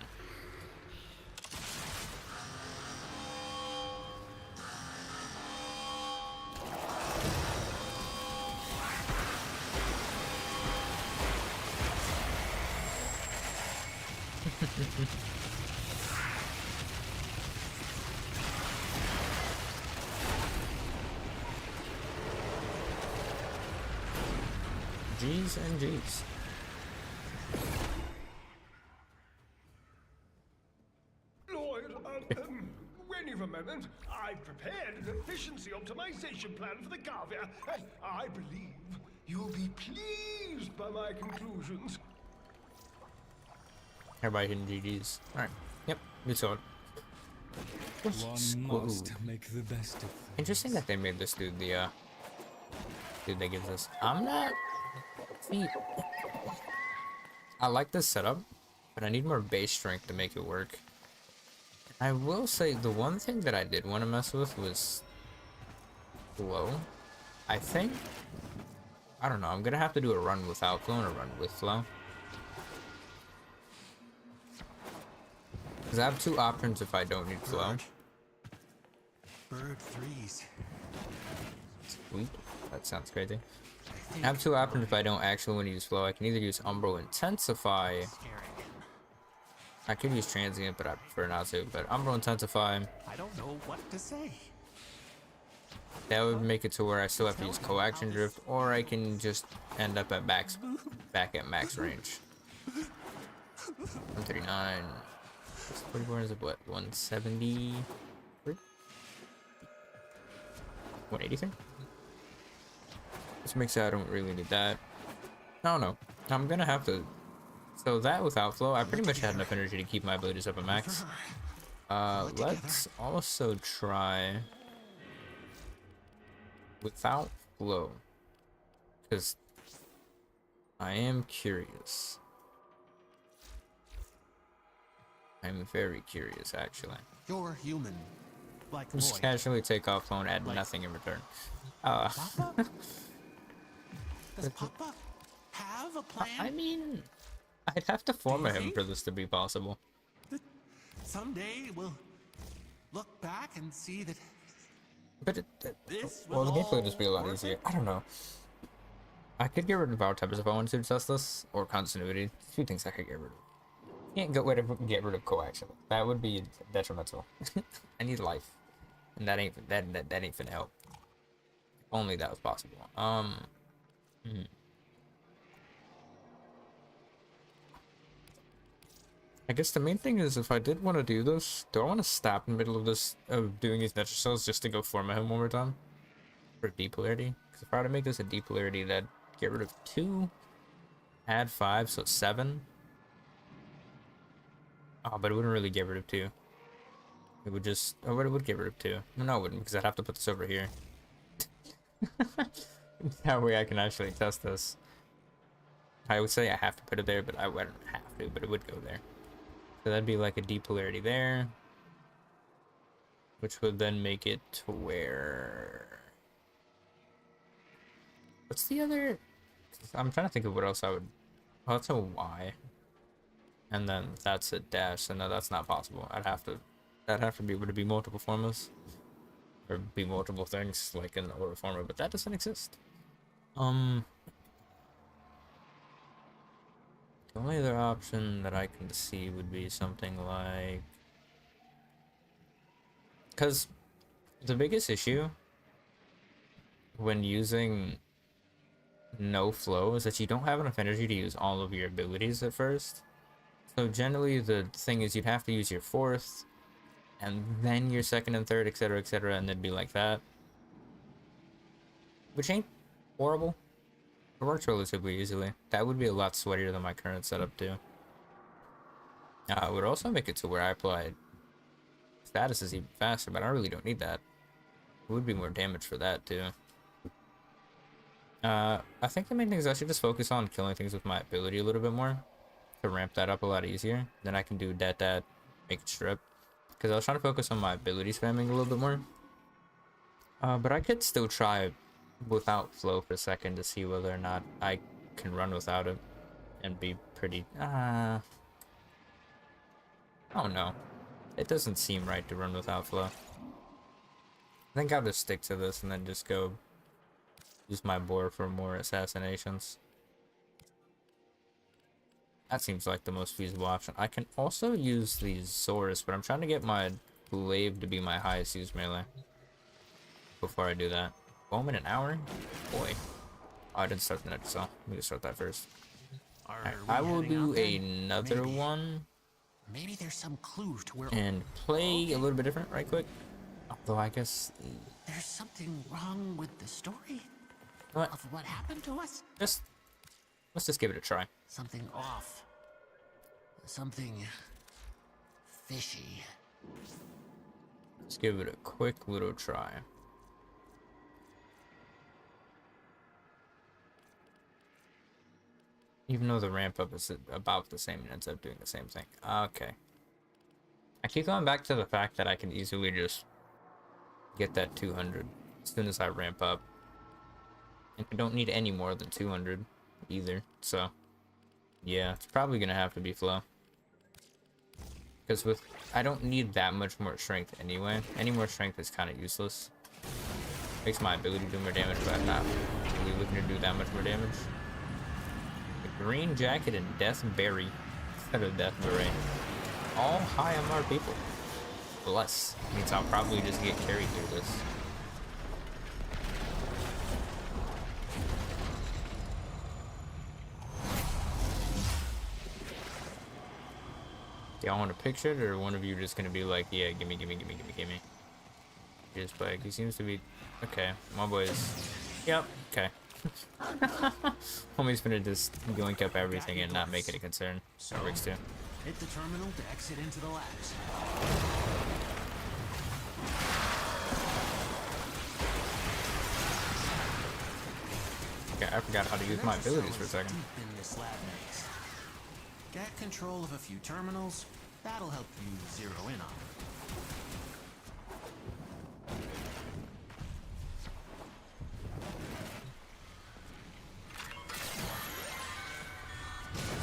G's and G's. Lloyd, when you've a moment, I've prepared an efficiency optimization plan for the Gavia. I believe you'll be pleased by my conclusions. Everybody hitting GG's. Alright. Yep, we saw it. One must make the best of things. Interesting that they made this dude the Dude, that gives us. I'm not. See, I like this setup, but I need more base strength to make it work. I will say the one thing that I did want to mess with was flow. I think. I don't know. I'm gonna have to do a run without flow and a run with flow. Because I have two options if I don't need flow. Bird threes. Sweet. That sounds crazy. I have two options if I don't actually want to use flow. I can either use Umbral Intensify. I could use Transient, but I prefer not to. But Umbral Intensify, I don't know what to say. that would make it to where I still have to use Coaction Drift, or I can just end up at back at max range. 139. 44 is what? 170? 183? Which makes it I don't really need that. I don't know. I'm gonna have to. So that without flow, I pretty much had enough energy to keep my abilities up at max. Let's also try without flow, because I am curious. I'm very curious, actually. You're human. Like Just Lloyd. casually take off flow and add nothing in return. Papa? Does Papa have a plan? I mean, I'd have to form a him for this to be possible. Someday we'll look back and see that But this well, the was gameplay would just be a lot all easier. I don't know. I could get rid of our tempers if I wanted to test this, or continuity. Two things I could get rid of. Can't get rid of coaction. That would be detrimental. I need life, and that ain't finna help. If only that was possible. I guess the main thing is, if I did want to do this, do I want to stop in the middle of this, of doing these nature cells just to go form a him one more time? For deep polarity? Because if I were to make this a deep polarity, that'd get rid of 2, add 5, so 7. Oh, but it wouldn't really get rid of 2. It would just, oh, but it would get rid of 2. No, it wouldn't, because I'd have to put this over here. That way I can actually test this. I would say I have to put it there, but I wouldn't have to, but it would go there. So that'd be like a deep polarity there, which would then make it to where... What's the other... I'm trying to think of what else I would... Oh, that's a Y. And then that's a dash, so no, that's not possible. I'd have to be able to be multiple formulas. Or be multiple things, like in the order formula, but that doesn't exist. The only other option that I can see would be something like... Because the biggest issue when using no flow is that you don't have enough energy to use all of your abilities at first. So generally the thing is you'd have to use your 4th, and then your 2nd and 3rd, etc., and it'd be like that. Which ain't horrible. It works relatively easily. That would be a lot sweatier than my current setup too. It would also make it to where I apply statuses even faster, but I really don't need that. It would be more damage for that too. I think the main thing is I should just focus on killing things with my ability a little bit more to ramp that up a lot easier. Then I can do that, make it strip. Because I was trying to focus on my ability spamming a little bit more. But I could still try without flow for a second to see whether or not I can run without it and be pretty... I don't know. It doesn't seem right to run without flow. I think I'll just stick to this and then just go use my board for more assassinations. That seems like the most feasible option. I can also use the Zorus, but I'm trying to get my Glaive to be my highest use melee before I do that. Bowman an hour? Boy. Oh, I didn't start the next cell. Let me just start that first. Right, I will do another one. Maybe there's some clue to where... And play a little bit different right quick. Although I guess... There's something wrong with the story What? of what happened to us. Let's just give it a try. Something off. Something fishy. Let's give it a quick little try. Even though the ramp up is about the same, it ends up doing the same thing. Okay. I keep going back to the fact that I can easily just get that 200 as soon as I ramp up. And I don't need any more than 200 either, so yeah, it's probably gonna have to be flow. Because I don't need that much more strength anyway. Any more strength is kind of useless. Makes my ability do more damage, but I'm not really looking to do that much more damage. The green jacket and death berry instead of death beret. All high MR people. Bless means I'll probably just get carried through this. Y'all want a picture, or one of you just gonna be like, yeah, gimme. Just like, he seems to be, okay, my boys, yep, okay. Homie's gonna just yoink up everything and not make it a concern. That works too. Hit the terminal to exit into the labs. Okay, I forgot how to use my abilities for a second. Deep in this lab maze. Get control of a few terminals. That'll help you zero in on it.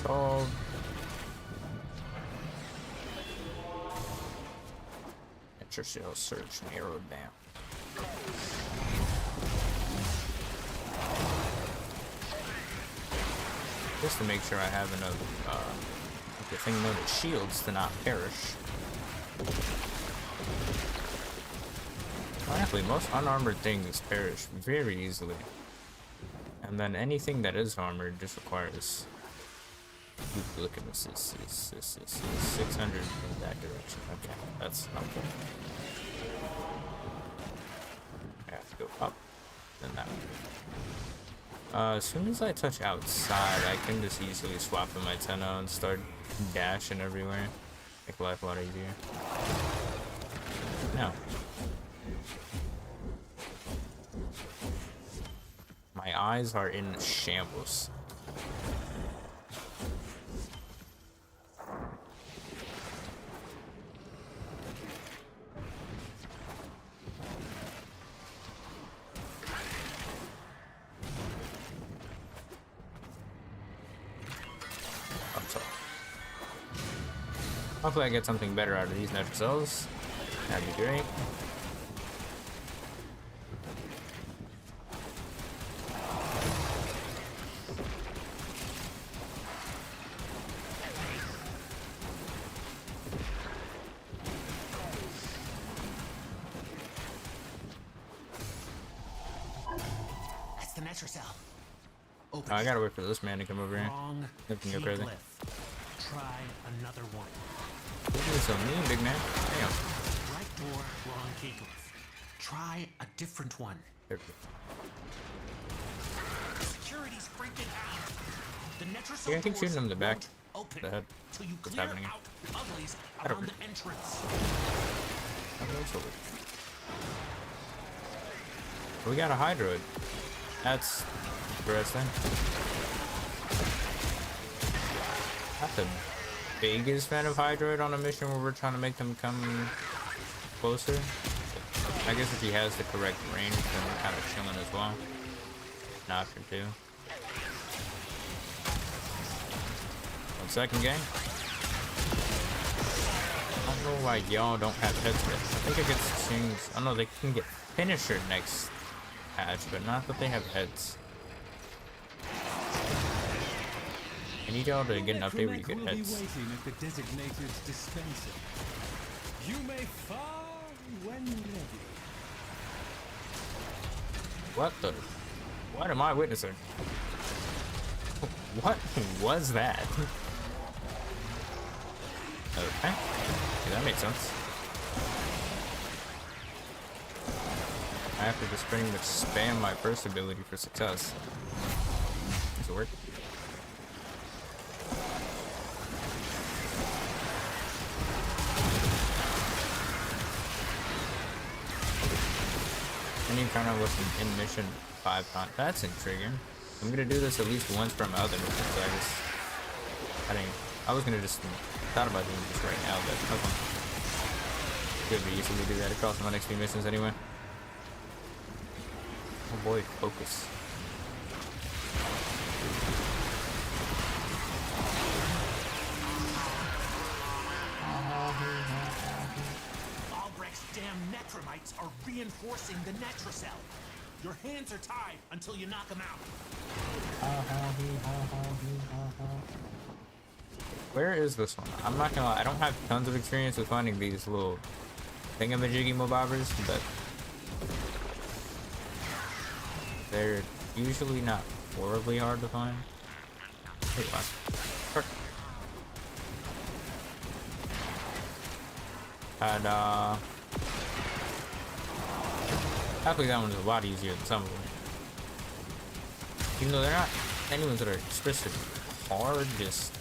Solved. Interstitial search narrowed down. Just to make sure I have enough the thing known as shields to not perish. Honestly, most unarmored things perish very easily. And then anything that is armored just requires, look at this, 600 in that direction. Okay, that's helpful. I have to go up, then that one. As soon as I touch outside, I can just easily swap in my Tenno and start dashing everywhere. Make life a lot easier. Now, my eyes are in shambles. Hopefully I get something better out of these nether cells. That'd be great. That's the nether cell. Open. I gotta wait for this man to come over here. Wrong. Looking go crazy. Try another one. This is so mean, big man. Damn. Right door, wrong key glyph. Try a different one. There Security's freaking out. The nether we go. Yeah, I keep shooting him in the back. Open The head. till you What's clear happening here? out uglies Head around over. the entrance. We got a Hydroid. That's interesting. Not the biggest fan of Hydroid on a mission where we're trying to make them come closer. I guess if he has the correct range, then we're kind of chilling as well. An option too. 1 second, gang. I don't know why y'all don't have heads yet. I think it gets changed. I don't know, they can get finisher next patch, but not that they have heads. I need y'all to get an update where you get heads. Waiting at the designated dispenser. You may fire when ready. What the? What am I witnessing? What was that? Okay. Yeah, that made sense. I have to just pretty much spam my first ability for success. Does it work? Any encounter with an in mission 5 times. That's intriguing. I'm gonna do this at least once per my other missions. So I was gonna just thought about doing this right now, but okay. Could be easily do that across my next few missions anyway. Oh boy, focus. Albrecht's damn Netromites are reinforcing the Netrocell. Your hands are tied until you knock them out. Where is this one? I'm not gonna lie, I don't have tons of experience with finding these little thingamajiggy mobobbers, but they're usually not horribly hard to find. Here you are. Perfect. Ta-da. Happily that one's a lot easier than some of them. Even though they're not any ones that are especially hard, just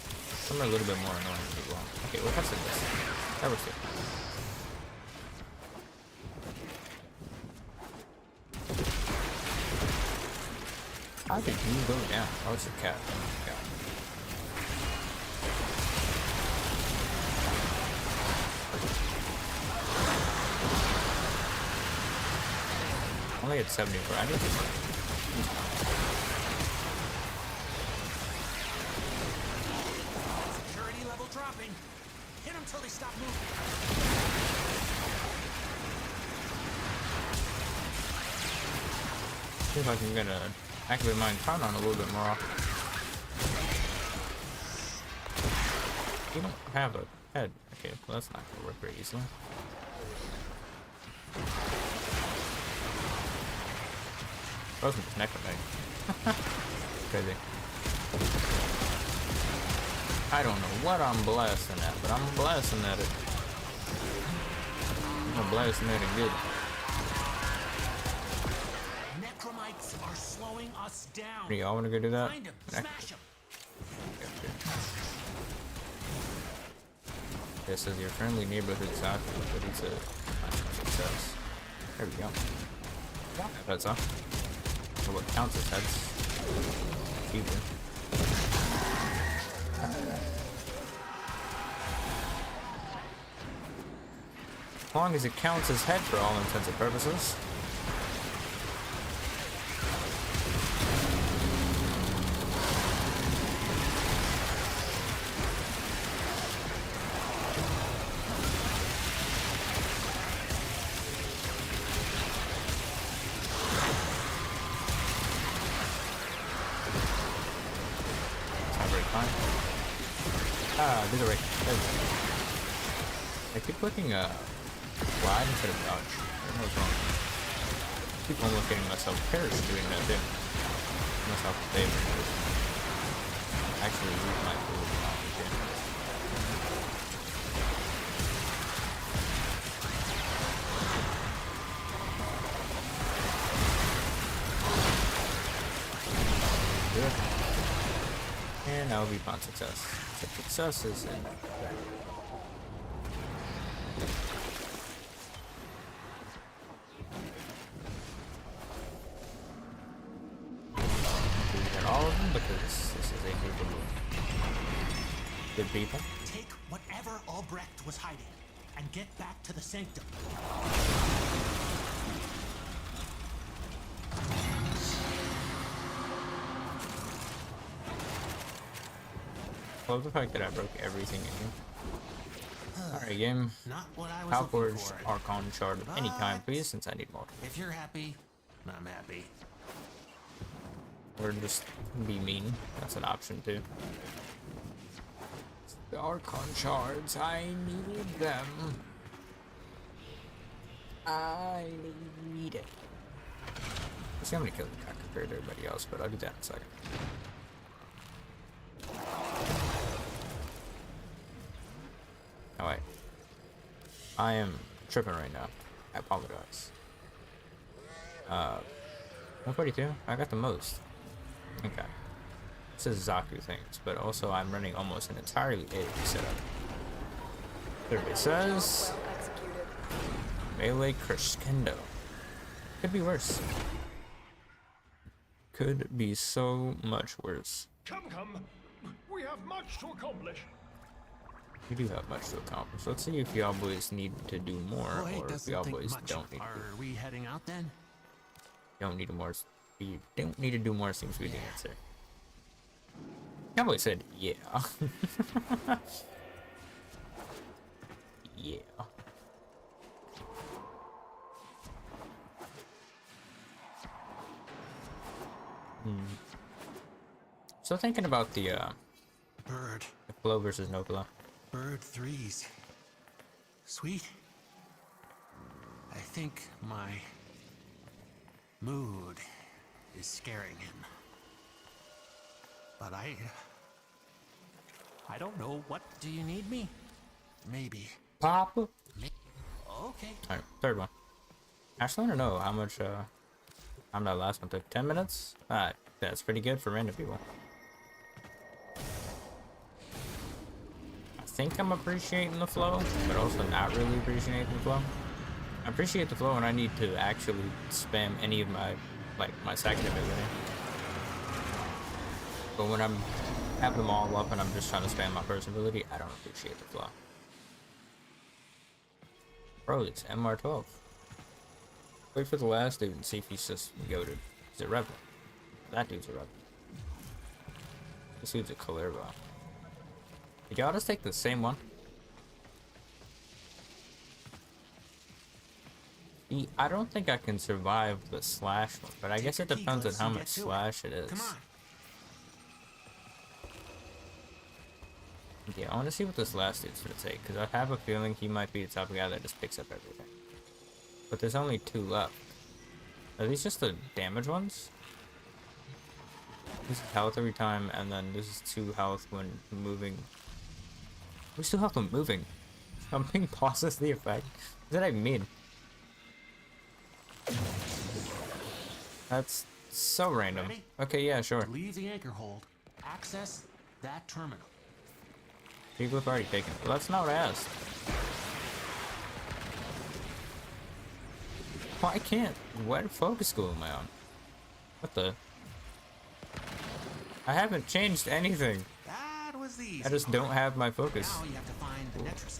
some are a little bit more annoying as well. Okay, we're testing this. That works good. How did you go down? Oh, it's a cat. Oh my god. Only at 74. I need to. Security level dropping. Hit them till they stop moving. See if I can get activate my count on a little bit more often. You don't have a head. Okay, well that's not gonna work very easily. Wasn't his neck thing. Crazy. I don't know what I'm blasting at, but I'm blasting at it. I'm blasting at it good. Necromites are slowing us down. Do y'all want to go do that? Find them, smash them. This is your friendly neighborhood soccer, but it's a success. There we go. That's all. So what counts as heads? Keeper. As long as it counts as head for all intents and purposes. Do the right. There we go. I keep clicking slide instead of dodge. I don't know what's wrong. I keep almost getting myself perished doing that too. Myself a favor. Actually use my tools on again. Good. And that will be fun success. Success is in that. We got all of them because this is a group of good people. Take whatever Albrecht was hiding and get back to the sanctum. Love the fact that I broke everything in here. Alright, game. Not what I was Power looking Forge for. Archon Shard of any kind, please, since I need more. If you're happy, I'm happy. Or just be mean. That's an option too. The Archon Shards, I needed them. I need it. See, I'm gonna kill the cock compared to everybody else, but I'll do that in a second. Oh wait. I am tripping right now. I apologize. 142? I got the most. Okay. This is Zaku things, but also I'm running almost an entirely AoE setup. Everybody says Well executed. melee crescendo. Could be worse. could be so much worse. Come. We have much to accomplish. We do have much to accomplish. Let's see if y'all boys need to do more, Boy, or if doesn't y'all think boys much. don't need to. Are we heading out then? Don't need to more. We don't need to do more. Seems to be the answer. Cowboy said, "Yeah." Yeah. So thinking about the Bird. flow versus no flow. Bird threes. Sweet. I think my mood is scaring him. But I don't know. What do you need me? Maybe. Pop. Okay. Alright, third one. Actually, I don't know how much I'm that last one took. 10 minutes? Alright, that's pretty good for random people. I think I'm appreciating the flow, but also not really appreciating the flow. I appreciate the flow when I need to actually spam any of my, like, my second ability. But when I'm having them all up and I'm just trying to spam my first ability, I don't appreciate the flow. Bro, it's MR12. Wait for the last dude and see if he's just goated. He's a rebel. That dude's a rebel. This dude's a Kalerva. Did y'all just take the same one? I don't think I can survive the slash one, but I guess it depends on how much slash it is. Come on. Yeah, I want to see what this last dude's gonna take, because I have a feeling he might be the type of guy that just picks up everything. But there's only 2 left. Are these just the damage ones? This is health every time, and then this is 2 health when moving. We still have them moving. Something pauses the effect. What does that even mean? That's so random. Ready? Okay, yeah, sure. To leave the anchor hold, access that terminal. People have already taken it. Well, that's not what I asked. Why can't? What focus school am I on? What the? I haven't changed anything. That was the easy I just don't have my focus. Now you have to find the Netracell.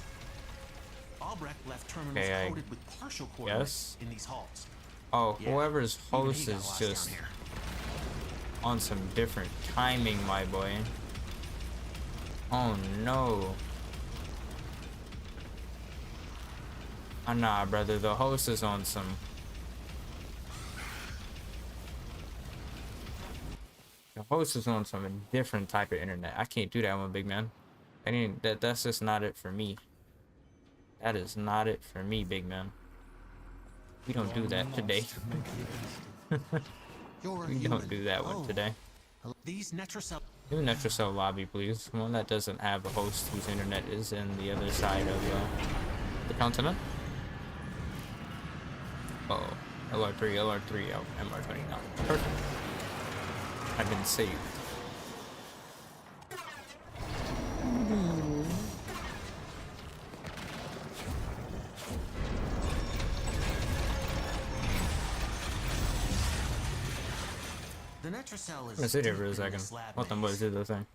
Albrecht left terminals Okay, coded with partial coordinates in these halls. Oh, Yeah, whoever's even host he got is lost just down here. on some different timing, my boy. Oh no. Ah, nah, brother, the host is on some. The host is on some different type of internet. I can't do that one, big man. That's just not it for me. That is not it for me, big man. We don't do that today. We don't do that one today. These Netracell. New Netracell lobby, please. One that doesn't have a host whose internet is in the other side of the continent. Oh, LR3, oh, MR29. Perfect. I've been saved. The Netracell is I'm gonna sit here for a deep in second. this lab Let them boys maze. do their thing.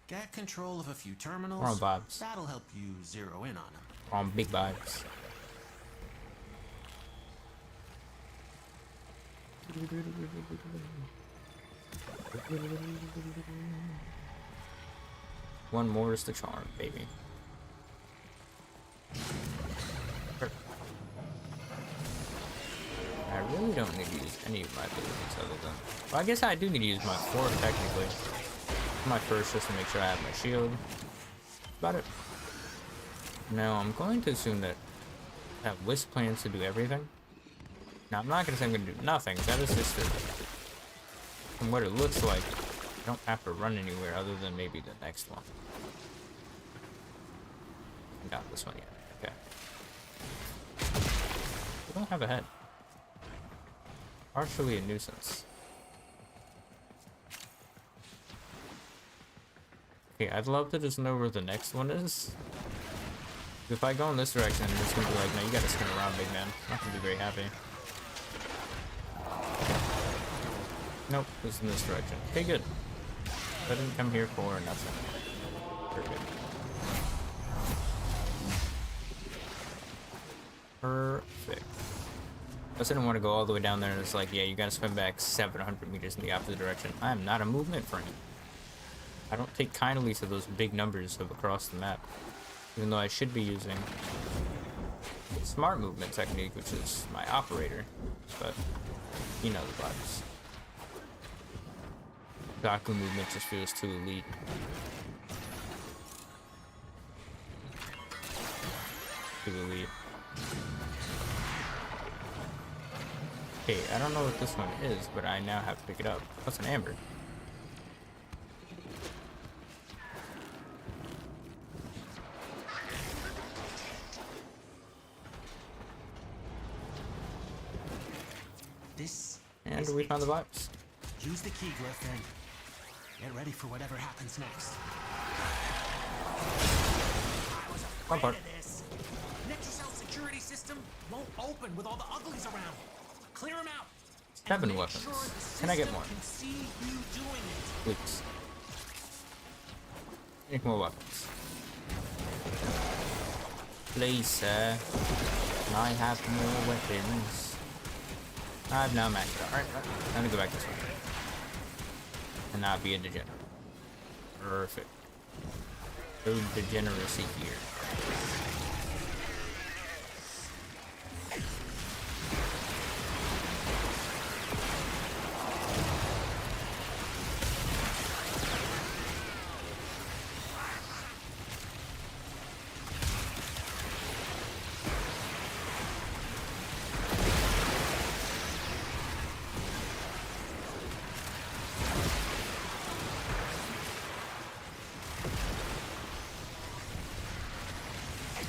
Get control of a few terminals. We're on vibes. That'll help you zero in on them. On big vibes. One more is the charm, baby. I really don't need to use any of my abilities other than... Well, I guess I do need to use my 4 technically. My first just to make sure I have my shield. That's about it. Now I'm going to assume that I have Wisp plans to do everything. Now I'm not going to say I'm going to do nothing. That is just from what it looks like. I don't have to run anywhere other than maybe the next one. I got this one yet. Okay. We don't have a head. Partially a nuisance. Okay, I'd love to just know where the next one is. If I go in this direction, it's gonna be like, no, you gotta spin around, big man. I'm not gonna be very happy. Nope, this is in this direction. Okay, good. I didn't come here for nothing. Perfect. Perfect. I just didn't want to go all the way down there and it's like, yeah, you gotta swim back 700 meters in the opposite direction. I am not a movement frame. I don't take kindly to those big numbers of across the map. Even though I should be using the smart movement technique, which is my operator. But, you know the vibes. Daku movement just feels too elite. Too elite. Okay, I don't know what this one is, but I now have to pick it up. What's an amber? This And is we it. found the vibes. Use the key glyph and get ready for whatever happens next. I was One part. afraid of this. Netrocell security system won't open with all the uglies around. Clear them out. and 7 make weapons. sure the Can I get system more? Can see you doing it. Please. Make more weapons. Please, sir. Can I have more weapons? I've now maxed it out. Alright, time to go back this way. And not be a degenerate. Perfect. No degeneracy here.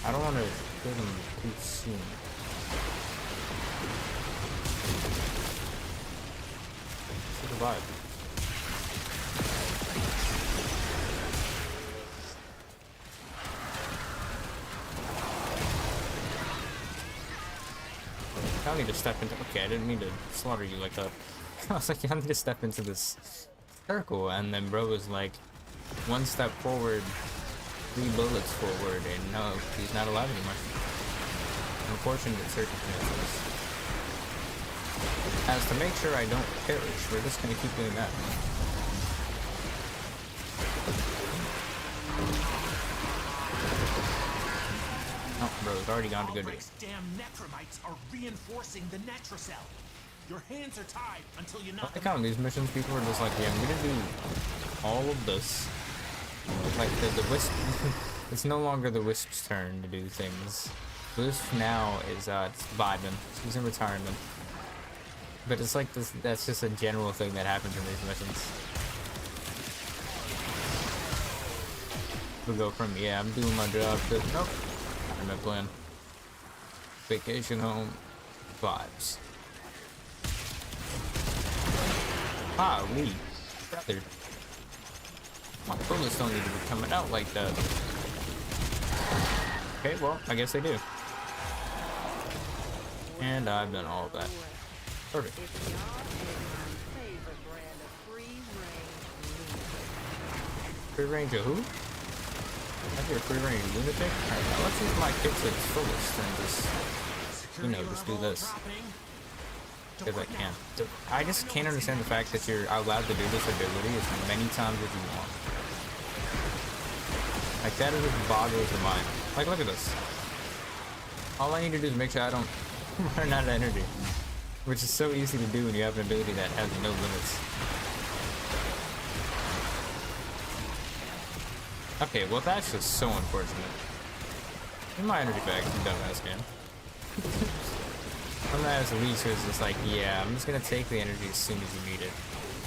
I don't want to kill them too soon. Survive. I need to step into. Okay, I didn't mean to slaughter you like that. I was like, I need to step into this circle, and then bro was like, one step forward. 3 bullets forward, and no, he's not alive anymore. Unfortunate circumstances. As to make sure I don't perish, we're just gonna keep doing that. Oh, bro, it's already gone to good Albrecht's use. damn necromites are reinforcing the netrocell. Your hands are tied until you knock I them count these missions, people are just like, yeah, I'm gonna do all of this. Like the wisp, it's no longer the wisp's turn to do things. Wisp now is it's vibing. He's in retirement. But it's like this. That's just a general thing that happens in these missions. We'll go from yeah, I'm doing my job to nope, not my plan. Vacation home, vibes. Ah, Lee, brother. My bullets don't need to be coming out like that. Okay, well, I guess they do. And I've done all of that. Perfect. Free range of who? I hear free range lunatic? Alright, now let's use my kit to its fullest and just, you know, just do this. Because I can. I just can't understand the fact that you're allowed to do this ability as many times as you want. Like, that is just boggles the mind. Like, look at this. All I need to do is make sure I don't run out of energy. Which is so easy to do when you have an ability that has no limits. Okay, well that's just so unfortunate. Give my energy back, you dumbass game. Dumbass Elise is just like, yeah, I'm just gonna take the energy as soon as you need it.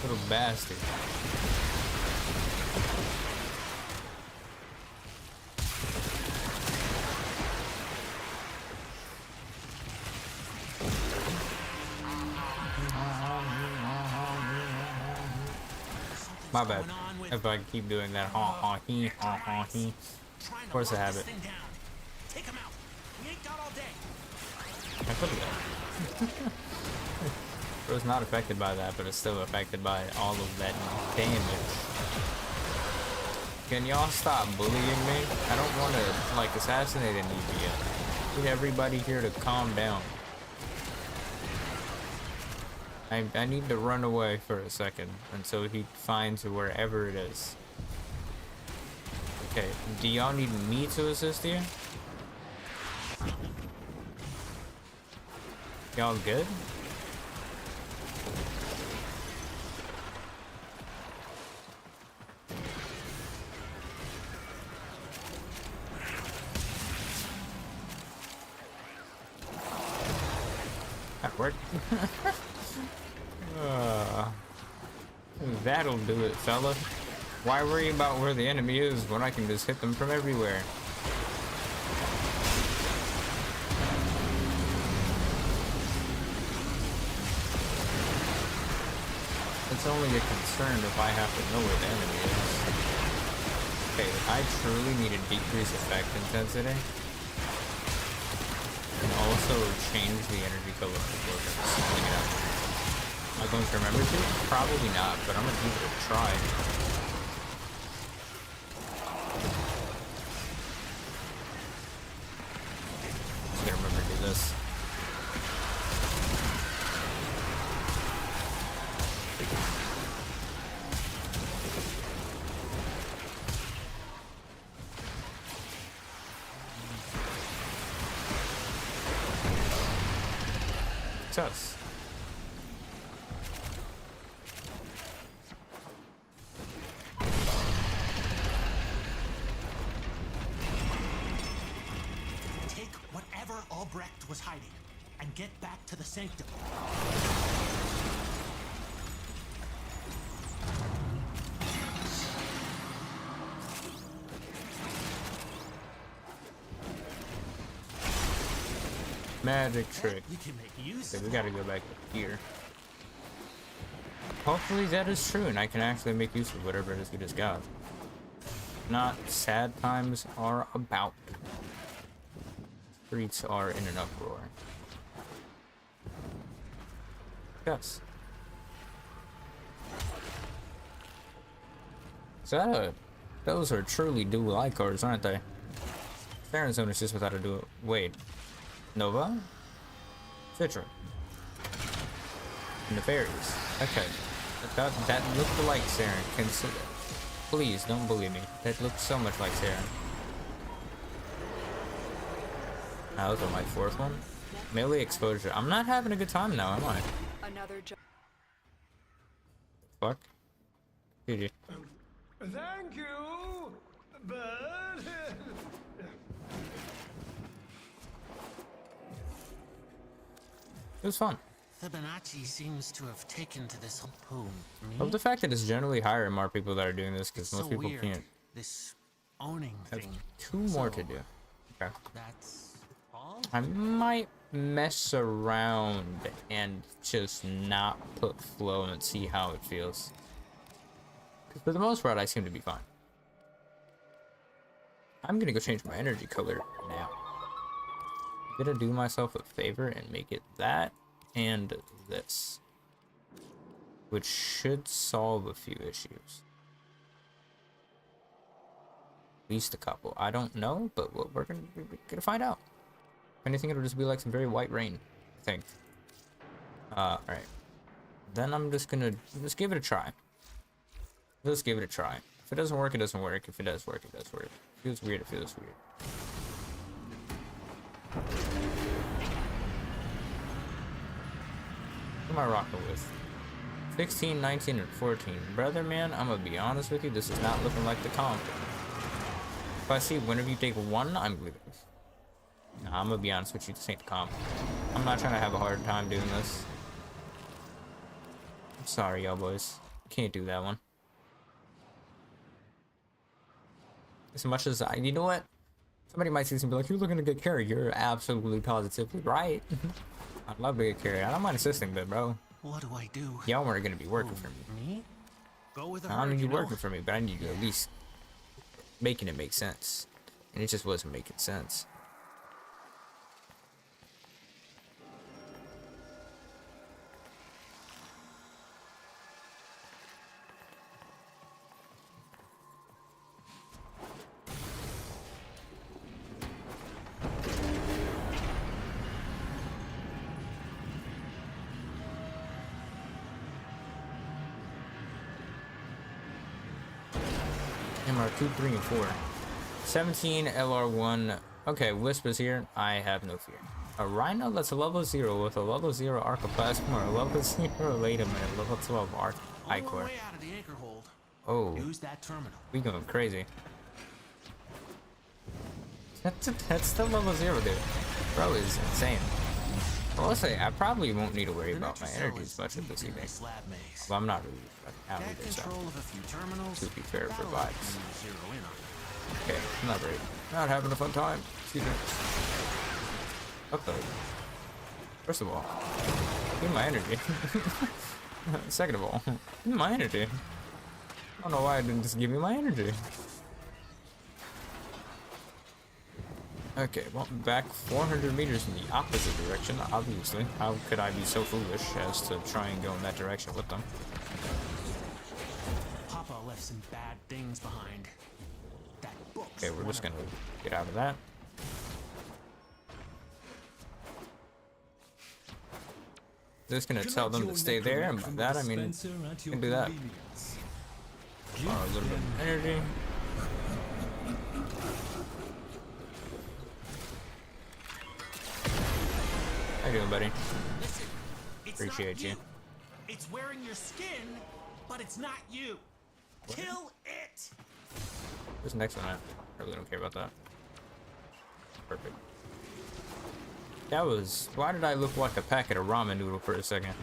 Little bastard. My bad. If I keep doing that, he. Of course I have it. Take him out. We ain't got all day. I put it there. It was not affected by that, but it's still affected by all of that damage. Can y'all stop bullying me? I don't want to, like, assassinate any of you yet. I need everybody here to calm down. I need to run away for a second until he finds wherever it is. Okay, do y'all need me to assist you? Y'all good? That worked. That'll do it, fella. Why worry about where the enemy is when I can just hit them from everywhere? It's only a concern if I have to know where the enemy is. Okay, I truly need to decrease effect intensity. And also change the energy color before swing it out. Am I going to remember to? Probably not, but I'm going to give it a try. I'm going to remember to do this. Success. Take whatever Albrecht was hiding and get back to the sanctum. Magic trick. You can make use Okay, of we that. gotta go back here. Hopefully that is true and I can actually make use of whatever it is we just got. Not sad times are about. Streets are in an uproar. Yes. So those are truly dual icons, aren't they? Farron Zone is just without a dual. Wait. Nova? Citra. Nefarious. Okay. That looked like Saren. Consider. Please don't bully me. That looked so much like Saren. That was on my fourth one. Melee exposure. I'm not having a good time now, am I? Another job. Fuck. GG. Thank you, but It was fun. Fibonacci seems to have taken to this whole me. Love the fact that it's generally higher and more people that are doing this because It's most so people weird, can't. this owning Have thing. two more to So, do. Okay. That's all? I might mess around and just not put flow and see how it feels. 'Cause for the most part, I seem to be fine. I'm gonna go change my energy color now. I'm gonna do myself a favor and make it that and this, which should solve a few issues. At least a couple. I don't know, but we're gonna find out. If anything, it'll just be like some very white rain, I think. Alright. Then I'm just gonna give it a try. Just give it a try. If it doesn't work, it doesn't work. If it does work, it does work. If it feels weird, it feels weird. What am I rocking with? 16, 19, and 14. Brother, man, I'm gonna be honest with you, this is not looking like the comp. If I see whenever you take one, I'm leaving. Nah, I'm gonna be honest with you, this ain't the comp. I'm not trying to have a hard time doing this. I'm sorry, y'all boys. Can't do that one. As much as you know what? Somebody might see this and be like, you're looking to get carried. You're absolutely positively right. I'd love to get carried. I don't mind assisting, but bro, What do I do? y'all weren't gonna be working for me. Me? Go with the I don't need you know? working for me, but I need you at least making it make sense. And it just wasn't making sense. MR2, 3, and 4. 17 LR1. Okay, Wisp is here. I have no fear. A Rhino that's a level 0 with a level 0 Arcoplasma, or a level 0 Latum, and a level 12 Arc Ichor. Way out of the anchor hold. Oh, Use that terminal. we going crazy. That's still level 0, dude. Bro is insane. I will say, I probably won't need to worry about my energy as much as this evening. Well, I'm not really out either, so. To be fair for vibes. Okay, not great. Not having a fun time. Excuse me. What the? First of all, give me my energy. Second of all, give me my energy. I don't know why I didn't just give me my energy. Okay, well, back 400 meters in the opposite direction, obviously. How could I be so foolish as to try and go in that direction with them? Papa left some bad things behind. That book's Okay, we're just gonna get out of that. Just gonna tell them to stay there, and by that I mean, you can do that. Borrow a little bit of energy. How you doing, buddy? Listen, it's Appreciate not you. It's wearing your skin, but it's not you. Kill it. Where's the next one at? I really don't care about that. Perfect. That was... Why did I look like a packet of ramen noodle for a second?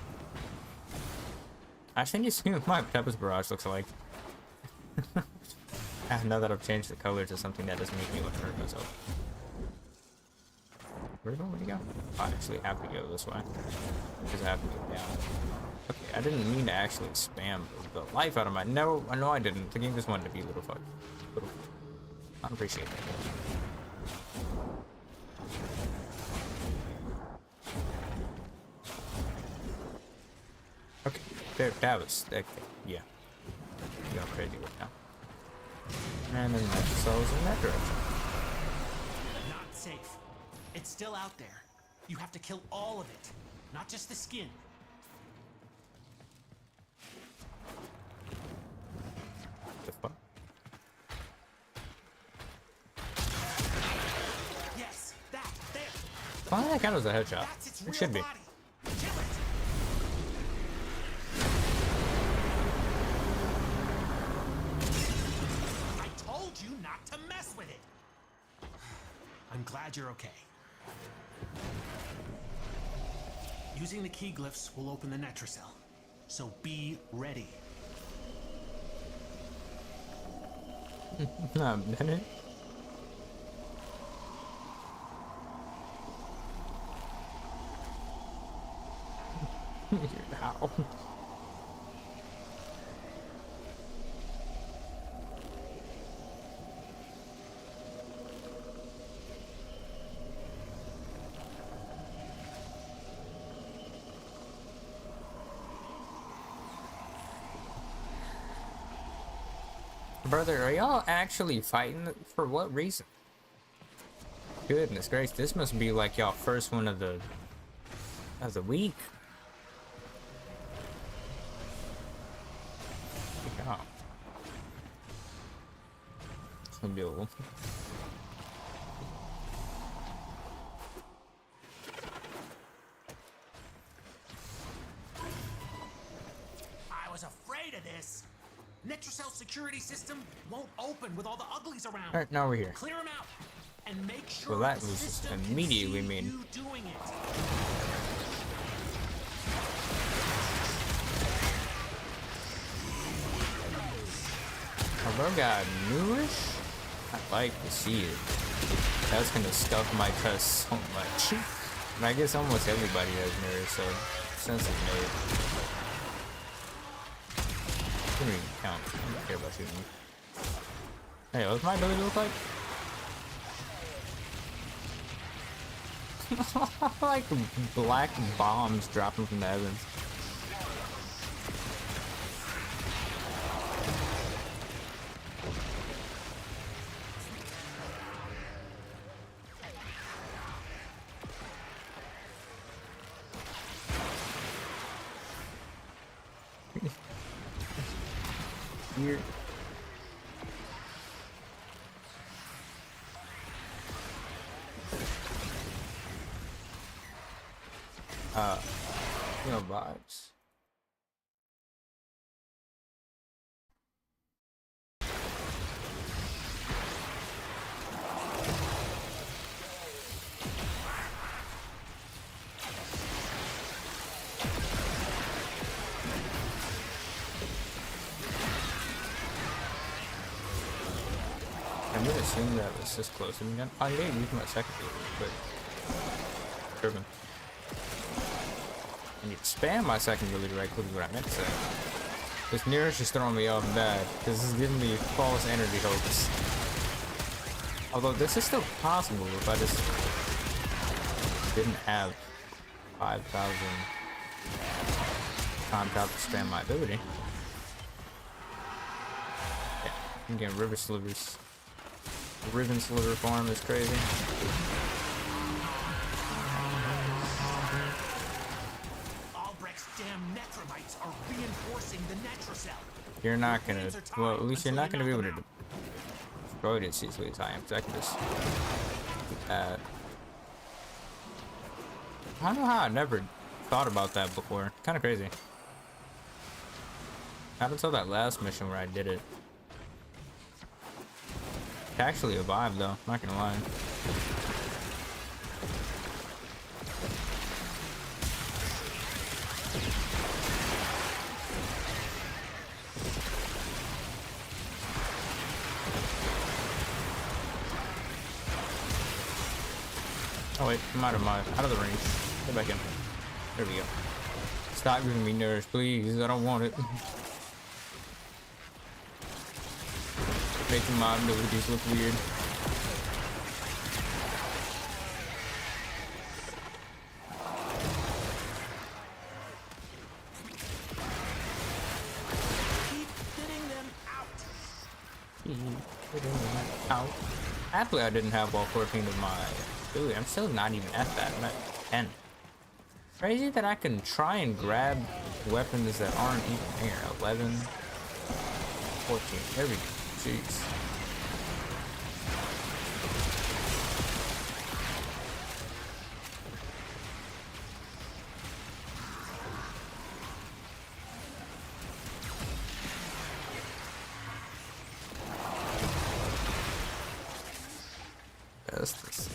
I think you see what my Pepper's Barrage looks like. Now that I've changed the color to something that doesn't make me look hurt myself. Where'd you go? I actually have to go this way. Because I have to go down. Okay, I didn't mean to actually spam the life out of my... No, I didn't. The game just wanted to be a little fucked. I appreciate that. Okay, there, that was... Okay, yeah. You got crazy right now. And then that cells in that direction. Not safe. It's still out there. You have to kill all of it, not just the skin. The fuck? Yes, that there. Well, that kind of was a headshot. That's its It real should be. body. Kill it. I told you not to mess with it. I'm glad you're okay. Using the key glyphs will open the Netracell, so be ready. Nah, didn't it? How? Brother, are y'all actually fighting? For what reason? Goodness gracious, this must be like y'all first one of the week. Oh. It's gonna be a little. I was afraid of this. Netracell security system won't open with all the uglies around. Alright, now we're here. Clear them out and make sure Well, that the was system immediately can see mean. you doing it. Although got newish, I like to see it. That's gonna stuff my cuss so much. And I guess almost everybody has mirrors, so sense is made. I don't even count. I don't care about shooting. Hey, what's my ability look like? Like black bombs dropping from the heavens. Here. You know, vibes. I'm gonna assume that it's just closing again. Oh, yeah, use my second really quick. Driven. I need to spam my second ability right quick, what I meant to say. This Near's just throwing me off bad, because this is giving me false energy hopes. Although this is still possible if I just didn't have 5,000 times out to spam my ability. Yeah, I'm getting river slivers. The ribbon sliver farm is crazy. Albrecht's damn necrobites are reinforcing the Netrocell. You're not gonna, well, at least you're not gonna be able to destroy it as easily as I am, because I can just do that. I don't know how I never thought about that before. Kind of crazy. Not until that last mission where I did it. It's actually a vibe though, not gonna lie. Oh wait, I'm out of the range. Get back in. There we go. Stop giving me nerves, please. I don't want it. Making my abilities look weird. Keep getting them out. Out. Happily, I didn't have all 14 of my ability. I'm still not even at that. I'm at 10. Crazy that I can try and grab weapons that aren't even here. 11, 14. There we go. Jeez. Yes, this.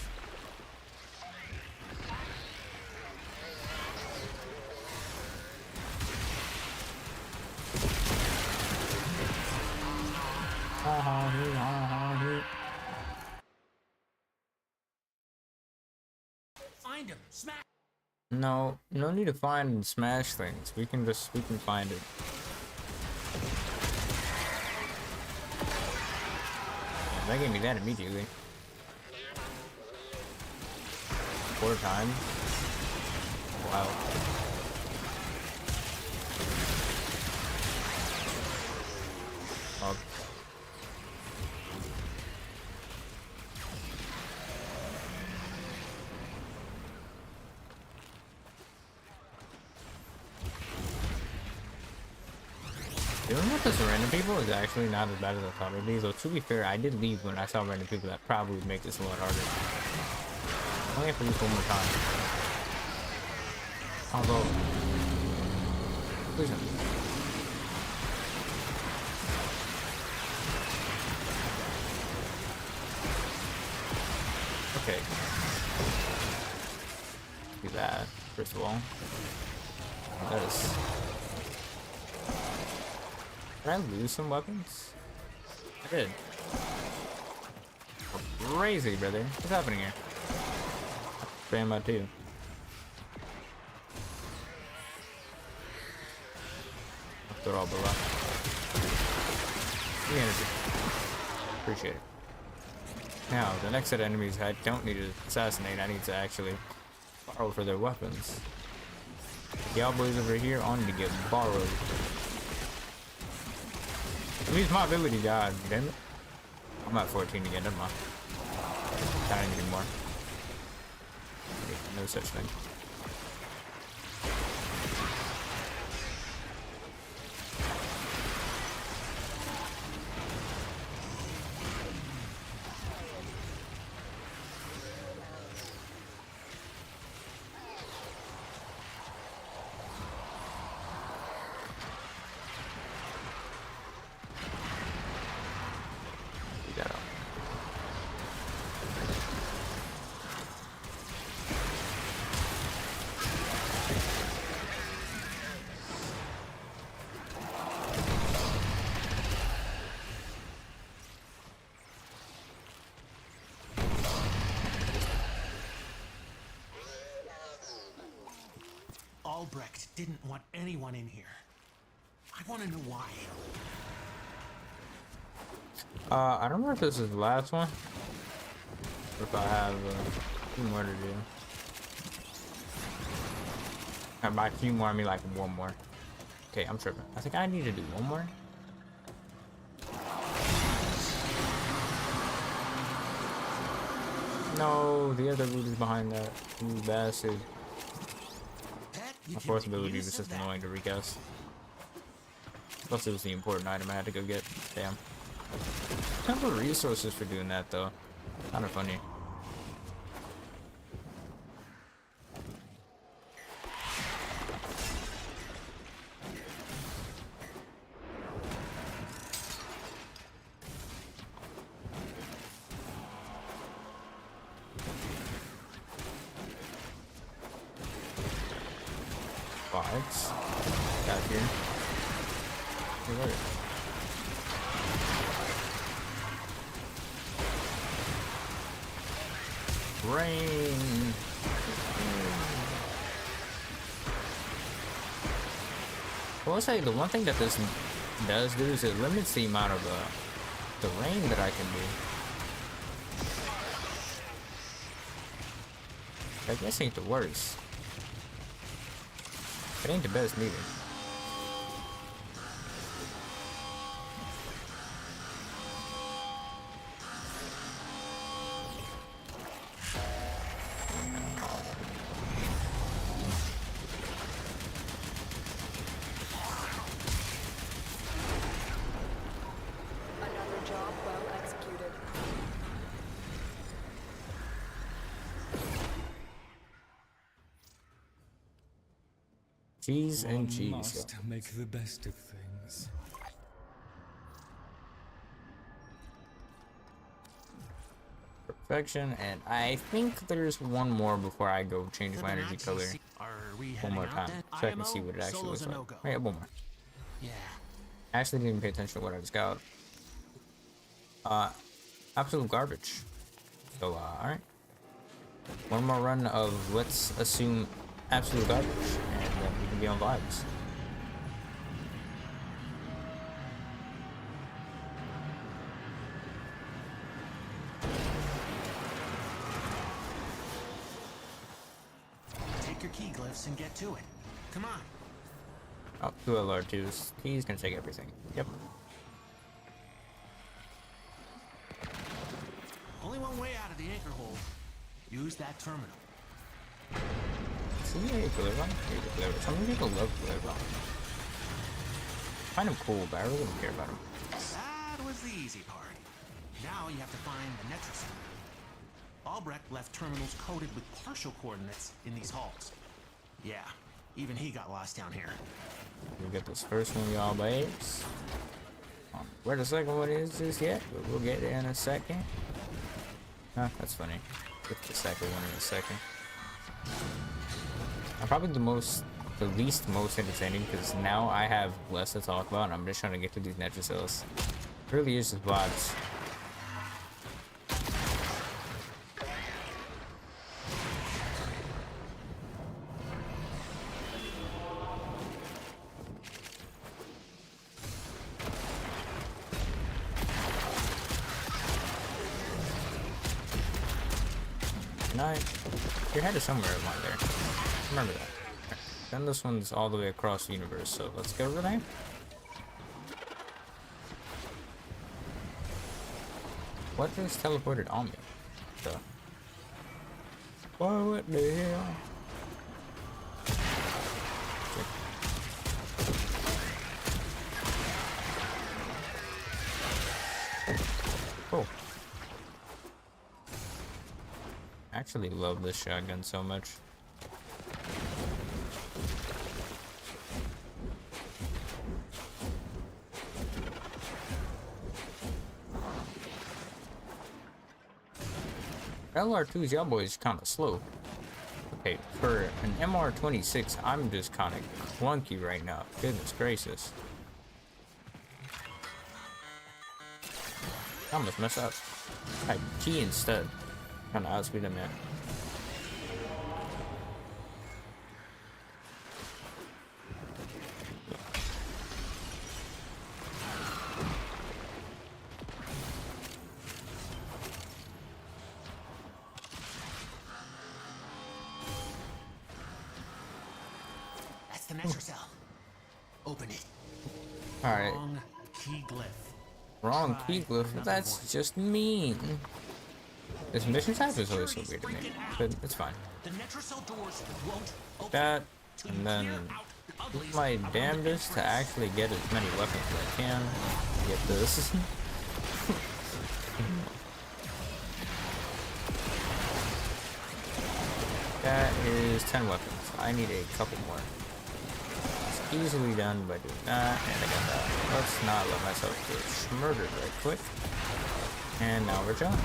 Find him. Smash. No need to find and smash things. We can find it. Yeah, that gave me that immediately. 4 times. Wow. Oh. Dealing with this random people is actually not as bad as I thought it would be, though to be fair, I did leave when I saw random people that probably would make this a lot harder. I only have to lose one more time. Although, please don't. Okay. Do that, first of all. That is... Did I lose some weapons? I did. Oh, crazy, brother. What's happening here? Spam out too. I'll throw it all below. The energy. Appreciate it. Now, the next set of enemies I don't need to assassinate, I need to actually borrow for their weapons. Y'all boys over here all need to get borrowed. Use my ability, god damn it. I'm at 14 again, never mind. I don't need any more. No such thing. Albrecht didn't want anyone in here. I want to know why. I don't know if this is the last one, or if I have a few more to do. And by a few more, I mean like one more. Okay, I'm tripping. I think I need to do one more. No, the other route is behind that. You bastard. My fourth ability was just annoying to recast. Plus, it was the important item I had to go get. Damn. Temple resources for doing that, though. Kind of funny. Bots. Got here. Hey, where? Rain. Well, I'll say the one thing that this does do is it limits the amount of the rain that I can do. I guess ain't the worst. It ain't the best neither. Another job well executed. Cheese and cheese. Must make the best of things. Perfection, and I think there's one more before I go change my energy color one more time, so I can see what it actually looks like. Yeah, one more. Yeah. I actually didn't even pay attention to what I just got. Absolute garbage. So, alright. One more run of, let's assume, absolute garbage, and then we can be on vibes. Take your key glyphs and get to it. Come on. Oh, 2 LR2s. He's gonna take everything. Yep. Only one way out of the anchor hole. Use that terminal. See, yeah, Glaron? Some people love Glaron. Find him cool, but I really don't care about him. That was the easy part. Now you have to find the Netrus. Albrecht left terminals coded with partial coordinates in these halls. Yeah, even he got lost down here. We'll get this first one, y'all, babes. Where the second one is just yet, but we'll get there in a second. Huh, that's funny. Get the second one in a second. I'm probably the least most entertaining because now I have less to talk about and I'm just trying to get to these Netrus cells. It really is just vibes. Your head is somewhere along there. Remember that. Okay. Then this one's all the way across the universe, so let's go over there. What just teleported on me? So. What the hell? Oh. I actually love this shotgun so much. LR2's y'all boys kind of slow. Okay, for an MR26, I'm just kind of clunky right now. Goodness gracious. I almost messed up. Type key instead. Trying to outspeed him, man. the Netra cell. Open it. Alright. Wrong key glyph. Wrong Try key glyph. another That's one. just mean. This mission type is always so weird to me, but it's fine. The Netra cell doors won't open. That, till you and then clear out the do uglies my around the damnedest to entrance. actually get as many weapons as I can. Get this. That is 10 weapons. I need a couple more. It's easily done by doing that, and I got that. Let's not let myself get murdered right quick. And now we're done.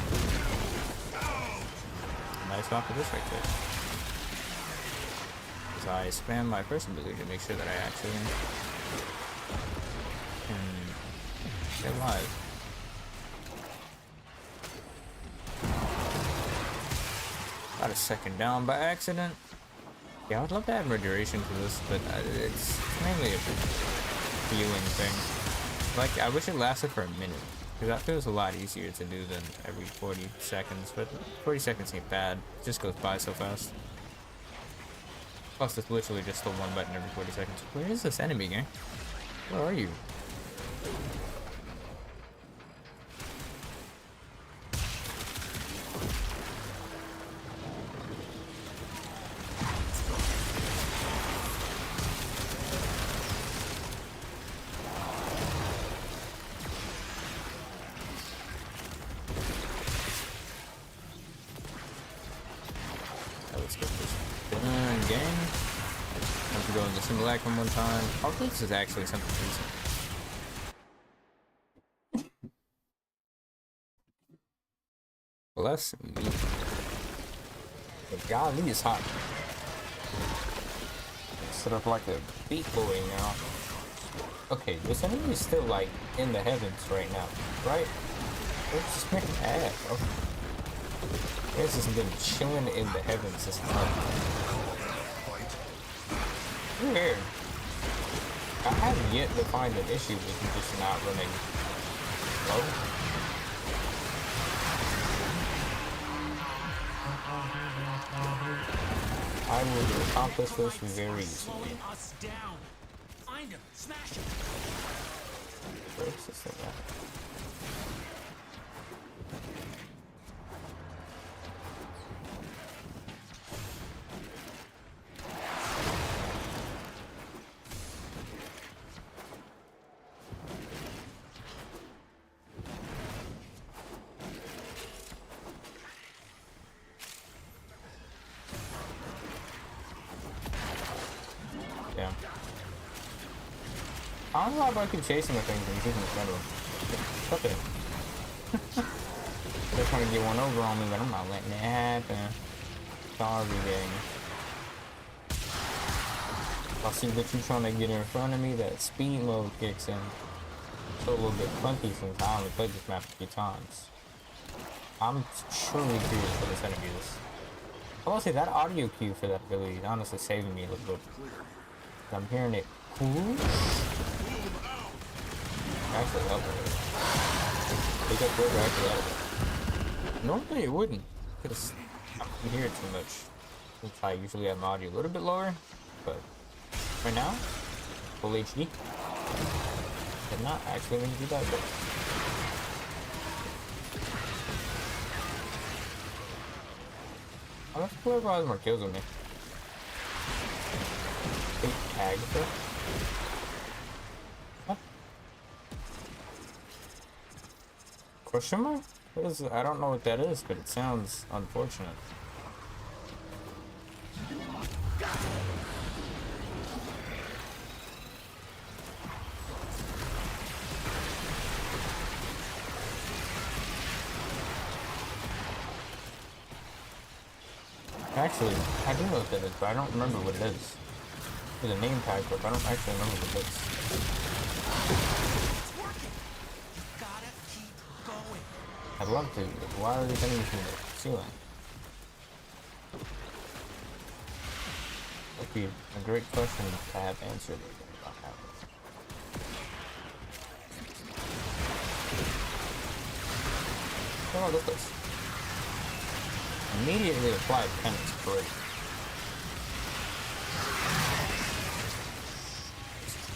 Nice off of this right there. As I spam my first ability to make sure that I actually can stay alive. Got a second down by accident. Yeah, I'd love to have more duration for this, but it's mainly a feeling thing. Like, I wish it lasted for a minute, because that feels a lot easier to do than every 40 seconds, but 40 seconds ain't bad. It just goes by so fast. Plus, it's literally just the one button every 40 seconds. Where is this enemy, gang? Where are you? Let's get this done, gang. Have to go into simulacrum one time. Hopefully this is actually something decent. Bless me. But golly, it's hot. Set up like a beat boy now. Okay, this enemy is still like in the heavens right now, right? Let's just make it add, bro. It's just been chilling in the heavens this time. Weird. I have yet to find an issue with him just not running low. I will accomplish this very easily. Slowing us down. Find him. Smash him. Where's this thing at? Yeah. I don't know why I keep chasing the things and keeping the front of them. Stop it. They're trying to get one over on me, but I'm not letting it happen. Sorry, gang. I see that you're trying to get in front of me, that speed mode kicks in. It's a little bit funky since I only played this map a few times. I'm truly curious what this enemy is. I will say that audio cue for that ability is honestly saving me a little bit. I'm hearing it cool. Actually helping it. Pick up where actually helping. Normally it wouldn't, because I can hear it too much. Since I usually have my audio a little bit lower, but right now, full HD. Did not actually mean to do that, but I'm not sure whoever has more kills than me. Big tag stuff. What? Question mark? What is it? I don't know what that is, but it sounds unfortunate. Actually, I do know what that is, but I don't remember what it is. There's a name tag, but I don't actually remember what it is. It's working. You gotta keep going. I'd love to, but why are these enemies from the ceiling? That'd be a great question to have answered about that. Oh, look at this. Immediately apply penance, great.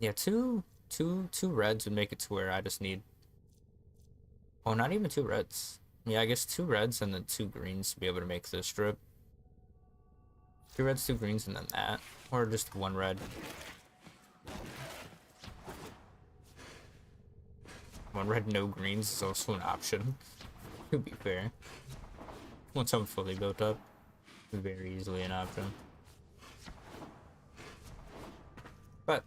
Yeah, two reds would make it to where I just need. Oh, not even two reds. Yeah, I guess two reds and then two greens to be able to make this strip. Two reds, two greens, and then that, or just one red. One red, no greens is also an option. To be fair, once I'm fully built up, very easily an option. But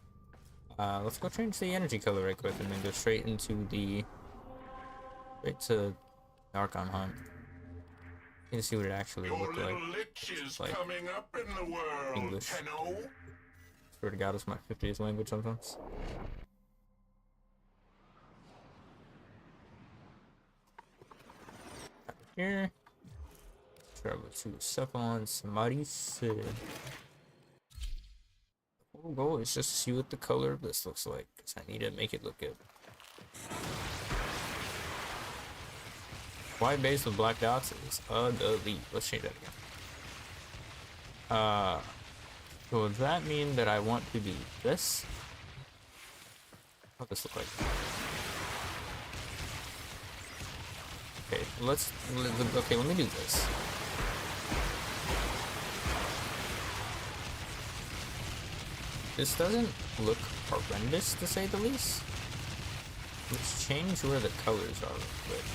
let's go change the energy color right quick and then go straight into the Archon Hunt. You can see what it actually Your looked little like. lich is Like coming up in the world, English. Tenno. Swear to God, it's my 50th language sometimes. Here. Travel to Cephalon Samaris. The whole goal is just to see what the color of this looks like, because I need to make it look good. White base with black dots is ugly. Let's change that again. So does that mean that I want to do this? What does this look like? Okay, okay, let me do this. This doesn't look horrendous, to say the least. Let's change where the colors are real quick.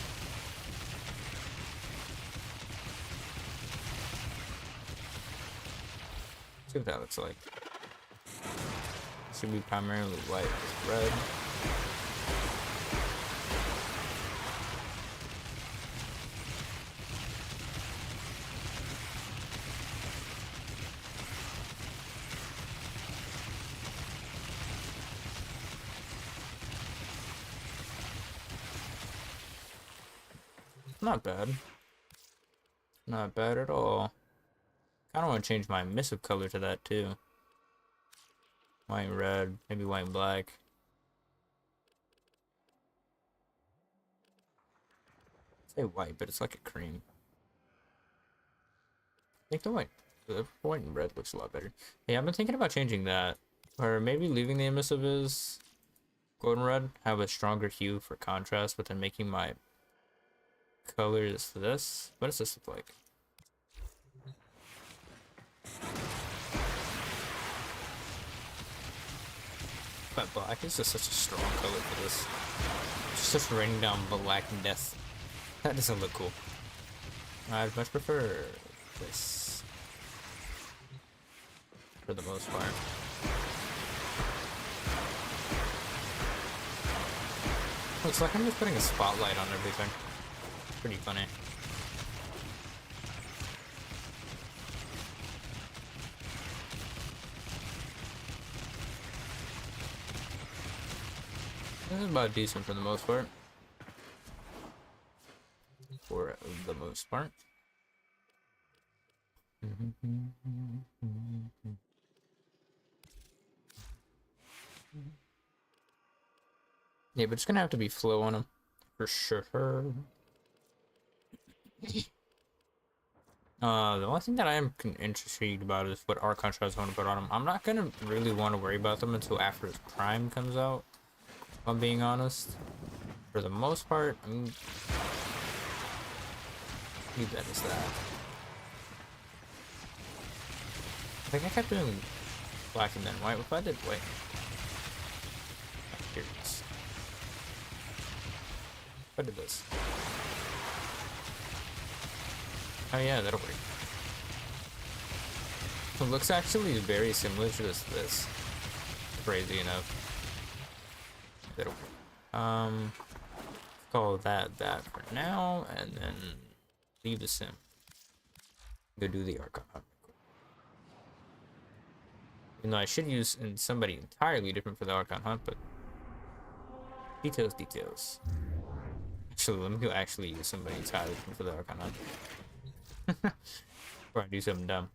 See what that looks like. Should be primarily white with red. Not bad. Not bad at all. I don't want to change my emissive color to that too. White and red, maybe white and black. Say white, but it's like a cream. I think the white and red looks a lot better. Yeah, I've been thinking about changing that. Or maybe leaving the emissive as golden red, have a stronger hue for contrast, but then making my colors this. What does this look like? But black is just such a strong color for this. It's just raining down black death. That doesn't look cool. I'd much prefer this. For the most part. Looks like I'm just putting a spotlight on everything. Pretty funny. This is about decent for the most part. For the most part. Yeah, but it's gonna have to be flow on them. For sure. The only thing that I am intrigued about is what Archon tries to want to put on them. I'm not gonna really want to worry about them until after his prime comes out. If I'm being honest. For the most part, I mean, leave that as that. I think I kept doing black and then white. What if I did white? Here it is. What did this? Oh yeah, that'll work. It looks actually very similar to this. Crazy enough. That'll work. Call that for now, and then leave the sim. Go do the Archon. Even though I should use somebody entirely different for the Archon Hunt, but details. Actually, let me go actually use somebody entirely different for the Archon Hunt. Or I do something dumb.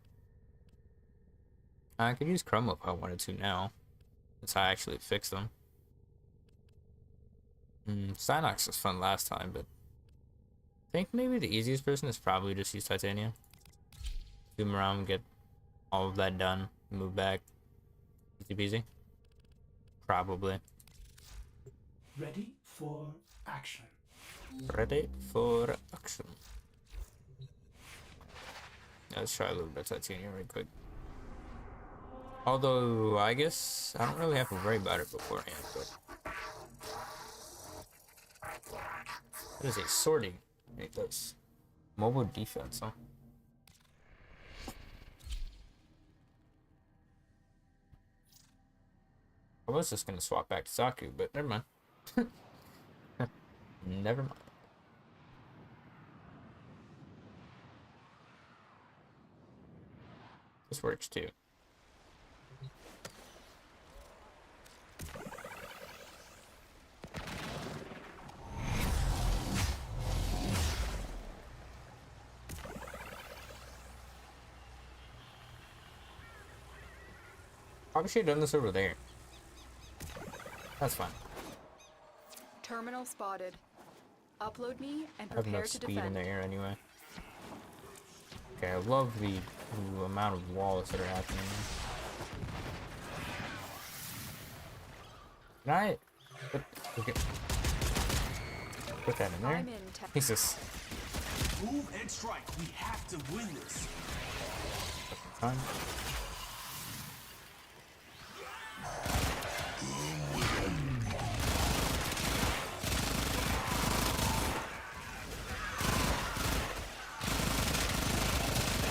I could use Chroma if I wanted to now, since I actually fixed them. Synox was fun last time, but I think maybe the easiest person is probably just use Titania. Zoom around, get all of that done, move back. Easy peasy. Probably. Ready for action. Ready for action. Let's try a little bit of titanium real quick. Although, I guess I don't really have to worry about it beforehand, but... What is a sorting? It does. Mobile defense, huh? I was just gonna swap back to Saku, but never mind. Never mind. This works too. Probably should have done this over there. That's fine. Terminal spotted. Upload me and I have prepare enough to speed in defend. the air anyway. Okay, I love the amount of walls that are happening. Can I put that in there? I'm in tech. Jesus. Move and strike. We have to win this. Time.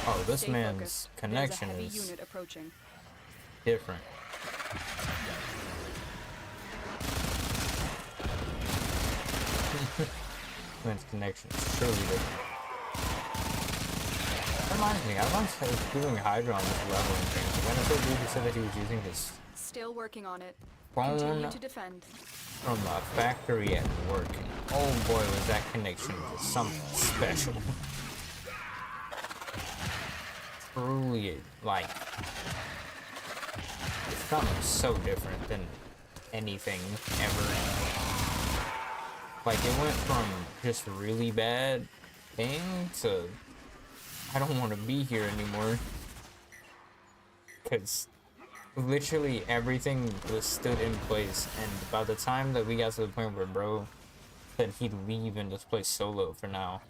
Oh, this Stay man's focused. connection There's a heavy is unit approaching. different. Man's connection is truly different. That reminds me, I once was doing Hydra on this level and things. When I told dude who said that he was using his Still working on it. phone Continue to defend. from a factory at work. And oh boy, was that connection just something special. Truly, like, it's something so different than anything ever. Like, it went from just really bad thing to I don't want to be here anymore. Because literally everything was stood in place, and by the time that we got to the point where bro said he'd leave and just play solo for now,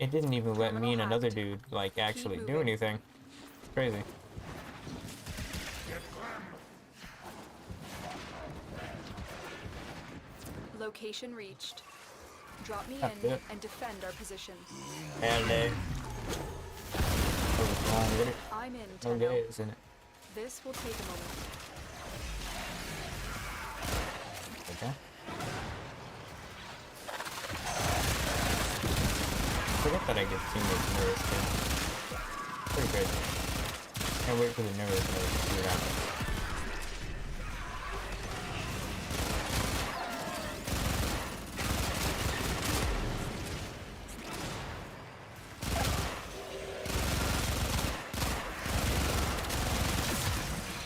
it didn't even let me and another dude like actually do anything. Crazy. Location reached. Drop me That's in it. and defend our position. Hello. What's wrong with it? I'm in No Tenno. gas in it. This will take a moment. Okay. Forget that I get teammates nerfed too. Pretty crazy. Can't wait for the nerfs to see what happens.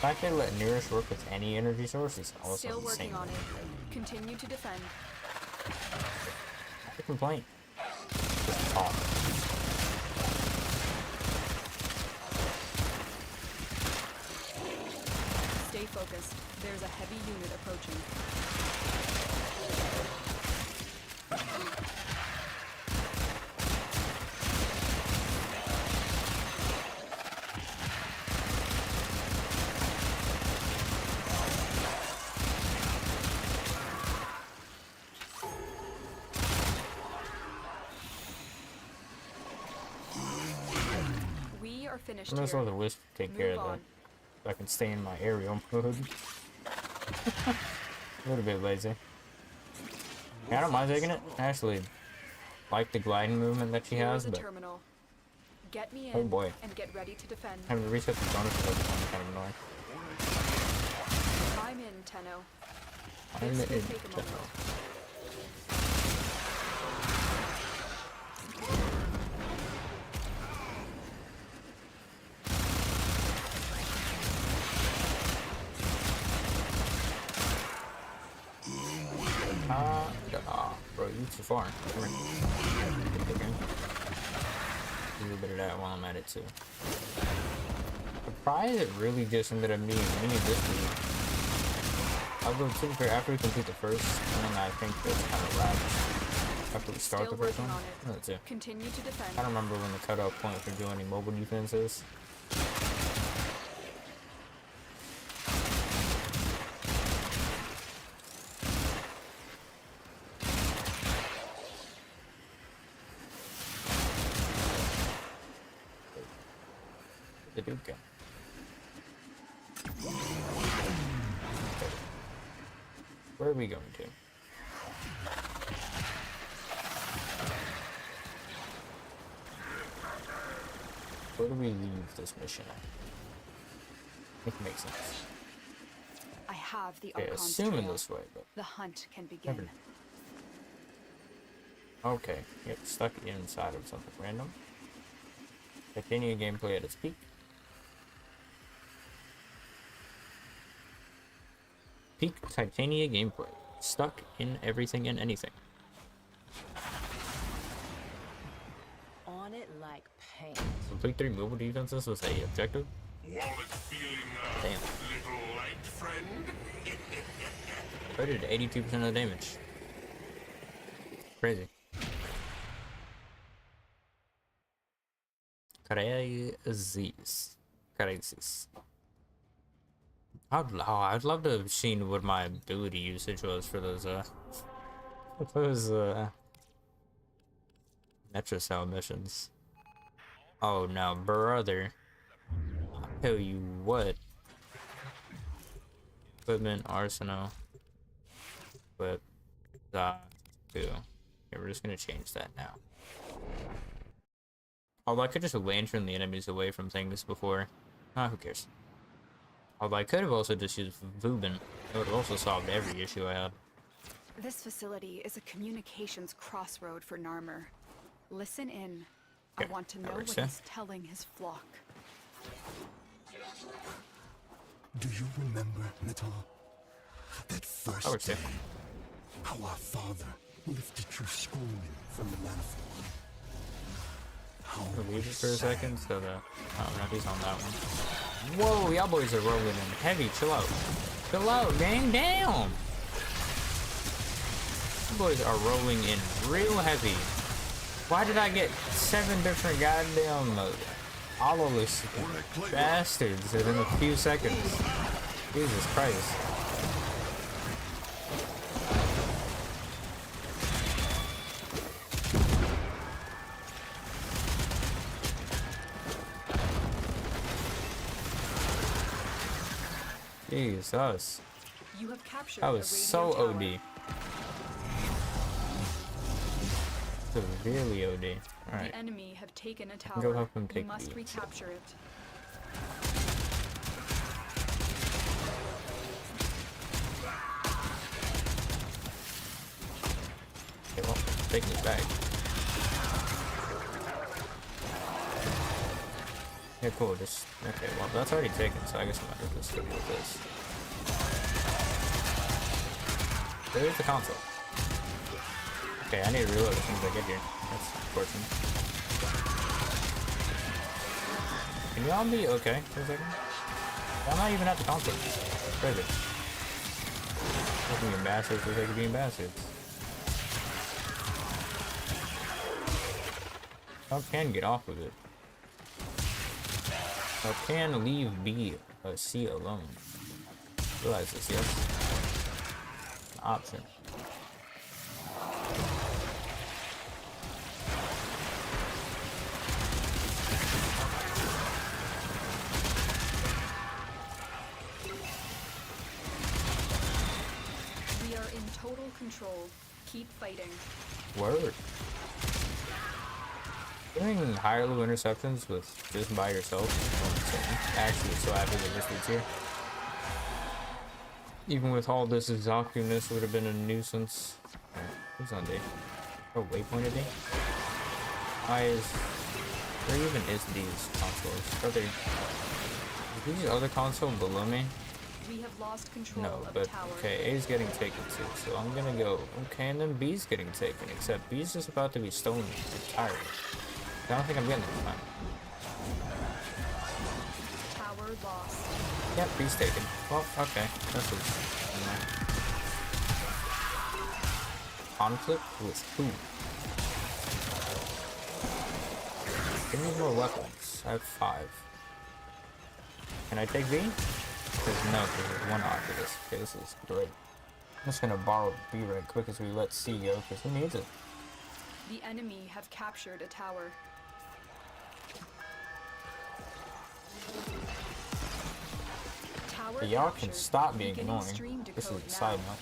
The fact they let Nearest work with any energy source is also Still insane. working on it. Continue to defend. Not a complaint. Just talk. Stay focused. There's a heavy unit approaching. We are finished I'm gonna here. let the Wisp take care Move of that. on. So I can stay in my aerial mode. A little bit lazy. Yeah, I don't mind taking it. I actually like the gliding movement that she Here has, is a but terminal. Get me in oh boy. and get ready to defend. having to reset the bonuses every time is kind of annoying. I'm in Tenno. I'm This will in take a moment. Bro, you too far. Come here. Okay. A little bit of that while I'm at it too. Surprised it really just ended up being me this week. Although, to be fair, after we complete the first one, I think that's kind of lapsed. After we start Still the first working one. on it. That's it. Continue to defend. I don't remember when the cutoff point for doing any mobile defense is. The Duke go? Where are we going to? Where do we leave this mission at? It makes sense. I have the Okay, Archon's assuming trail. this way, but The hunt can begin. okay, get stuck inside of something random. Titania gameplay at its peak. Peak Titania gameplay. Stuck in everything and anything. On it like paint. Complete 3 mobile defenses was a objective. Wallet feeling Damn. little light, friend? Rated 82% of the damage. Crazy. Crazy. I'd love to have seen what my ability usage was for those Metro Cell missions. Oh no, brother. I'll tell you what. Equipment, arsenal. Equip. Yeah, we're just gonna change that now. Although I could just lantern the enemies away from things before. Who cares? Although I could have also just used Vubin. It would have also solved every issue I had. This facility is a communications crossroad for Narmer. Listen in. I Okay, want to that know what works, yeah. he's telling his flock. Do you remember, Natal? That first That works, day, yeah. how our father lifted you screaming from the manifold. How We'll leave we it for a sang. second so that... Oh, no, he's on that one. Whoa, y'all boys are rolling in heavy. Chill out. Chill out, gang. Damn! You boys are rolling in real heavy. Why did I get 7 different goddamn Hololess bastards within a few seconds? Jesus Christ. Jesus. You have captured That the was radio so tower. OD. Severely OD. Alright. The enemy have taken a can tower. go help him You take must the- recapture it. Okay, well, taking it back. Yeah, cool. Just okay. Well, that's already taken, so I guess I'm gonna just go with this. There's the console. Okay, I need to reload as soon as I get here. That's unfortunate. Can y'all be okay for a second? I'm not even at the console. Crazy. Being bastards for the sake of being bastards. I can get off of it. I can leave B, C alone. Realize this, yes? An option. We are in total control. Keep fighting. Word. Doing higher level interceptions with just by yourself. Actually, so happy that this dude's here. Even with all this exhaustiveness, would have been a nuisance. Who's on D? Oh, waypointed D? Why is... Where even is these consoles? Are there... Is these other console below me? We have lost control No, of but a tower. okay, A's getting taken too, so I'm gonna go okay, and then B's getting taken, except B's just about to be stolen entirely. I don't think I'm getting it this time. Tower lost. Yeah, he's taken. Well, okay. This is conflict with who? Give me more weapons. I have 5. Can I take V? Because no, there's 1 after this. Okay, this is great. I'm just gonna borrow B right quick as we let C go, because he needs it. The enemy have captured a tower. Tower Y'all can captured. stop being Beginning annoying. stream This is decode a side now. note.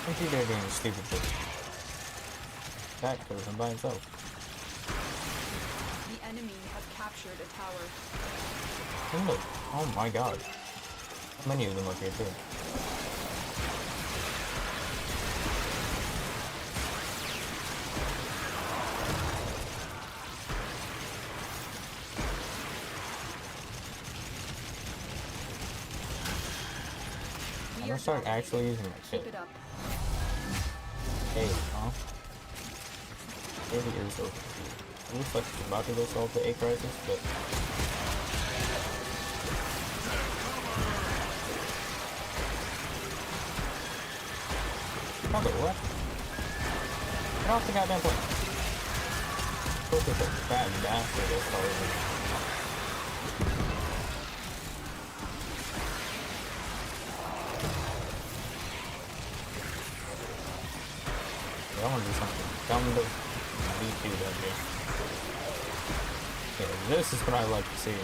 I think they're doing stupid shit. That kills him by himself. The enemy have captured a tower. And look, oh my god. How many of them up here too? I'm gonna start actually using my Keep kit. it up. Hey, huh? Maybe it is over here. It looks like it's about to go solve the A crisis, but... Mother, what? Get off the goddamn plane. Look at the fat bastard that's probably... I want to do something dumb to B2 that day. Yeah, this is what I like to see.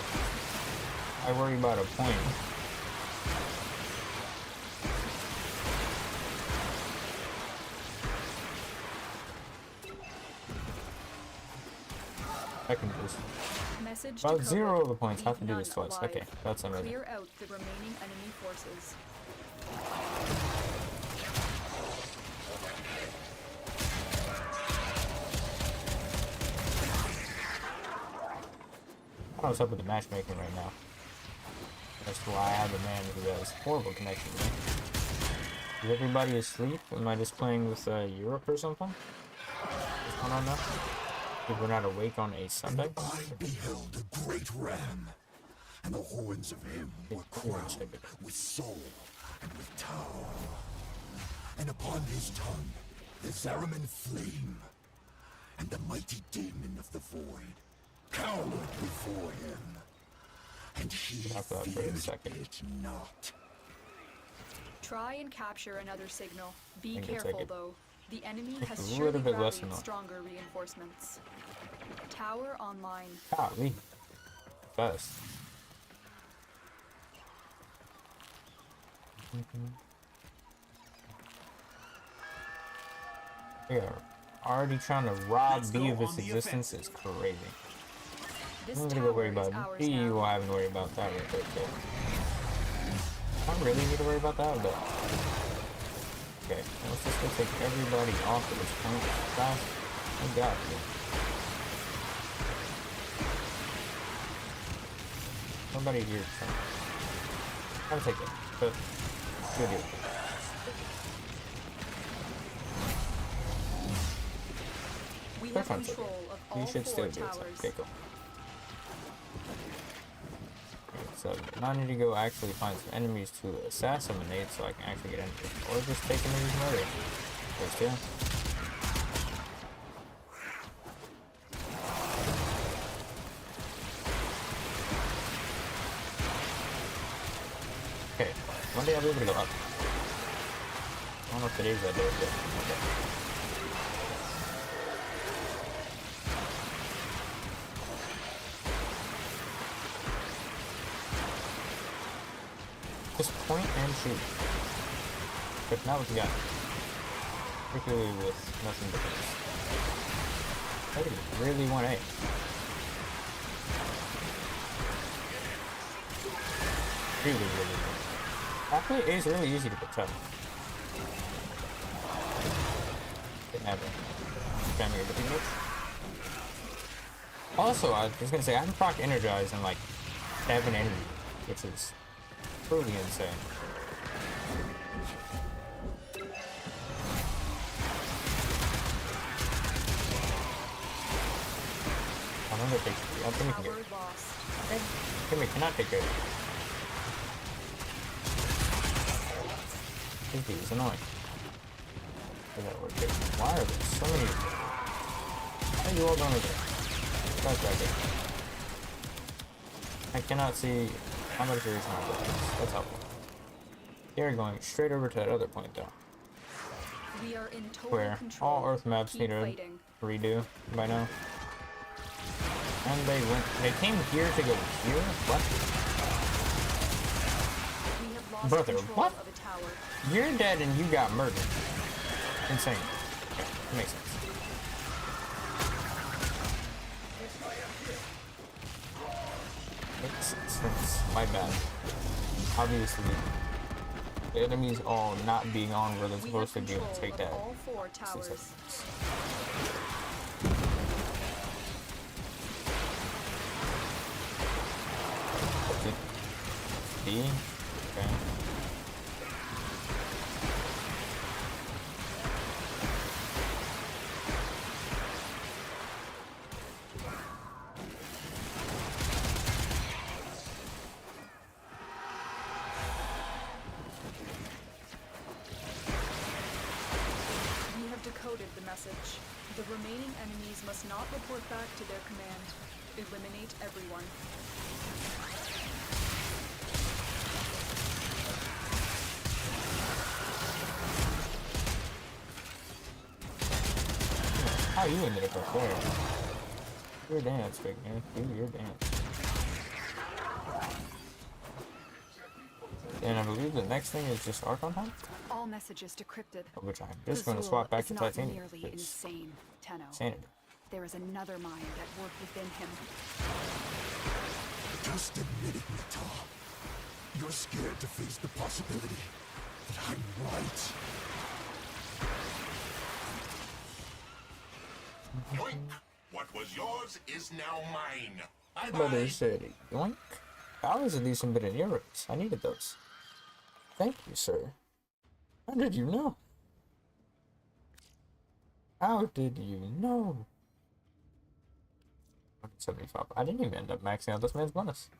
I worry about a point. I can just... Message About to 0 Cobra. of the points. I have to do Leave this none twice. alive. Okay, that's amazing. Clear out the remaining enemy forces. I don't know what's up with the matchmaking right now. That's why I have a man who has horrible connection with me. Is everybody asleep? Am I just playing with Europe or something? What's going on now? If we're not awake on a Sunday? I beheld a great ram, and the horns of him were crowned with soul and with tower. And upon his tongue the Zariman flame, and the mighty demon of the void cowered before him, and he Talk about that for a feared second. it not. Try and capture another signal. Be Think it's careful like though. The enemy has a surely little bit less rallied annoying. stronger reinforcements. Tower online. Golly. Best. We are already trying to rob Let's B go of its on the existence. Is offensive. crazy. This I'm gonna go worry tower is about ours B. now. Well, I haven't worried about that right there. So. I don't really need to worry about that, but okay. Let's just go take everybody off at this point fast. Oh god. Nobody here. So. I'll take it. But good deal. We They're have fine, so control of all you should 4 still do it. towers. Okay, cool. Okay, so now I need to go actually find some enemies to assassinate so I can actually get enemies. Or just take enemies murder. First, yeah. Okay, one day I'll be able to go up. I don't know if today's that day, but okay. Just point and shoot. But now what you got? Particularly with nothing but this. I really want A. Really want. Actually, A is really easy to protect. Didn't have it. Spamming everything much. Also, I was gonna say, I haven't proc energized in like 7 enemies, which is Truly insane. I'm gonna take it. I don't think we can get it. Power lost. Okay. Give me, cannot take it. This dude is annoying. Does that work? Why are there so many? How are you all going over there? That's right there. I cannot see how much there is on this. That's helpful. You're going straight over to that other point though. We are in total Where control. all Earth maps Keep need to fighting. redo by now. And they came here to go here? What? We have lost Brother, control what? of a tower. You're dead and you got murdered. Insane. Okay, that makes sense. Makes sense. My bad. Obviously, the enemies all not being on where they're We supposed to have be able to control take of that. all 4 towers. D? Okay. We have decoded the message. The remaining enemies must not report back to their command. Eliminate everyone. How you ended up up there? Your dance, big man. Do your dance. And I believe the next thing is just Archon Hunt, All messages decrypted. which I'm just going to Azul swap back is to not Titanium. nearly It's insane, Tenno. insanity. There is another mind at work within him. Just admit it, Mita. You're scared to face the possibility that I'm right. Yoink! What was yours is now mine. Bye-bye. Brother said, yoink. That was a decent bit of euros. I needed those. Thank you, sir. How did you know? How did you know? 175. I didn't even end up maxing out this man's bonus.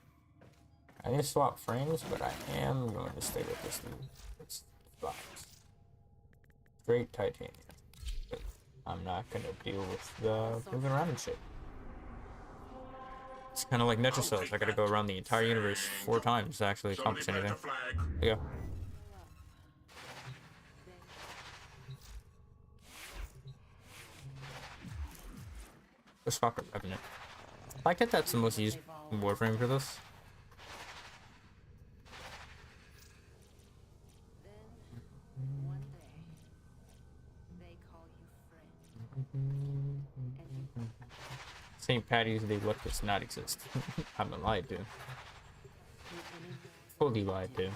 I need to swap frames, but I am going to stay with this dude. It's vibes. Straight titanium. But I'm not going to deal with the moving around and shit. It's kind of like Netra cells. I gotta go around the entire universe 4 times to actually accomplish Somebody anything. plant a flag. Yeah. The Stalker Revenant. I get that's the most used Warframe for this. Then, one day, they call you friend. St. Patty's Day, what does not exist? I've been lied to. Fully lied to.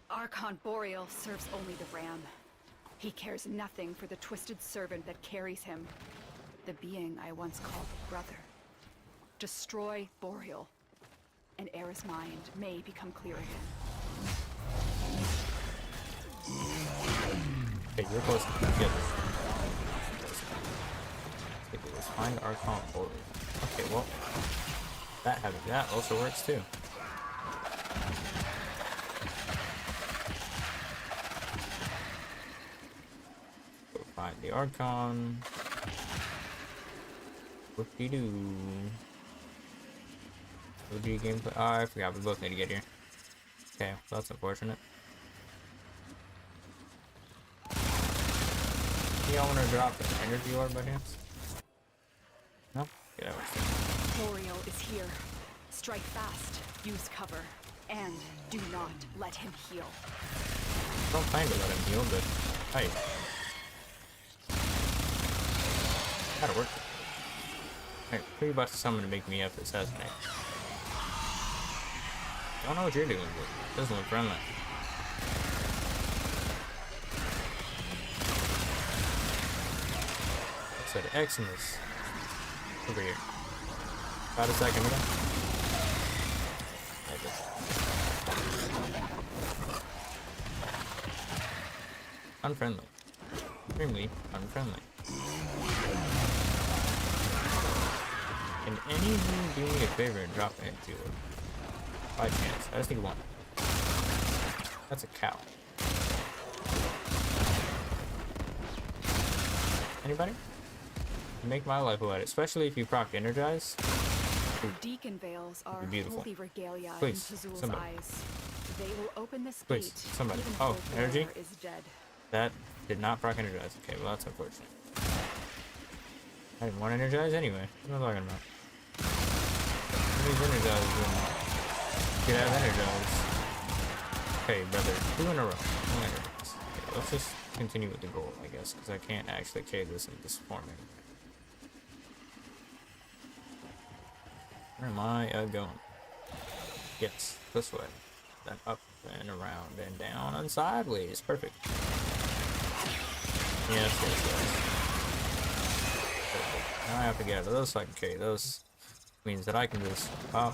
Archon Boreal serves only the ram. He cares nothing for the twisted servant that carries him. The being I once called brother. Destroy Boreal, and Era's mind may become clear again. Okay, you're close to get this. Let's find Archon Boreal. Okay, well, that also works too. Go find the Archon. Whoop-de-doo. OG gameplay. Oh, I forgot we both need to get here. Okay, well, that's unfortunate. Y'all want to drop an energy orb by chance? No? Get out. Boreal is here. Strike fast, use cover, and do not let him heal. I don't plan to let him heal, but hey. Gotta work. Alright, who are you about to summon to make me up assassinate? don't know what you're doing, but it doesn't look friendly. Set X in this. Over here. About a second ago. Unfriendly. Extremely unfriendly. Can any of you do me a favor and drop me into it? By chance. I just need one. That's a cow. Anybody? Make my life light, especially if you proc energize. Deacon veils are beautiful. holy regalia Please, in Tazul's somebody. eyes. They will open this Please, gate. somebody. Even Oh, though energy? Thor is dead. That did not proc energize. Okay, well that's unfortunate. I didn't want to energize anyway. What am I talking about? Please energize and get out of energize. Okay, brother. 2 in a row. 2 energize. Okay, let's just continue with the goal, I guess, because I can't actually carry this in this forming. Where am I going? Yes, this way. Then up and around and down and sideways. Perfect. Yes. Perfect. Now I have to get out of those so I can carry those. Means that I can just pop.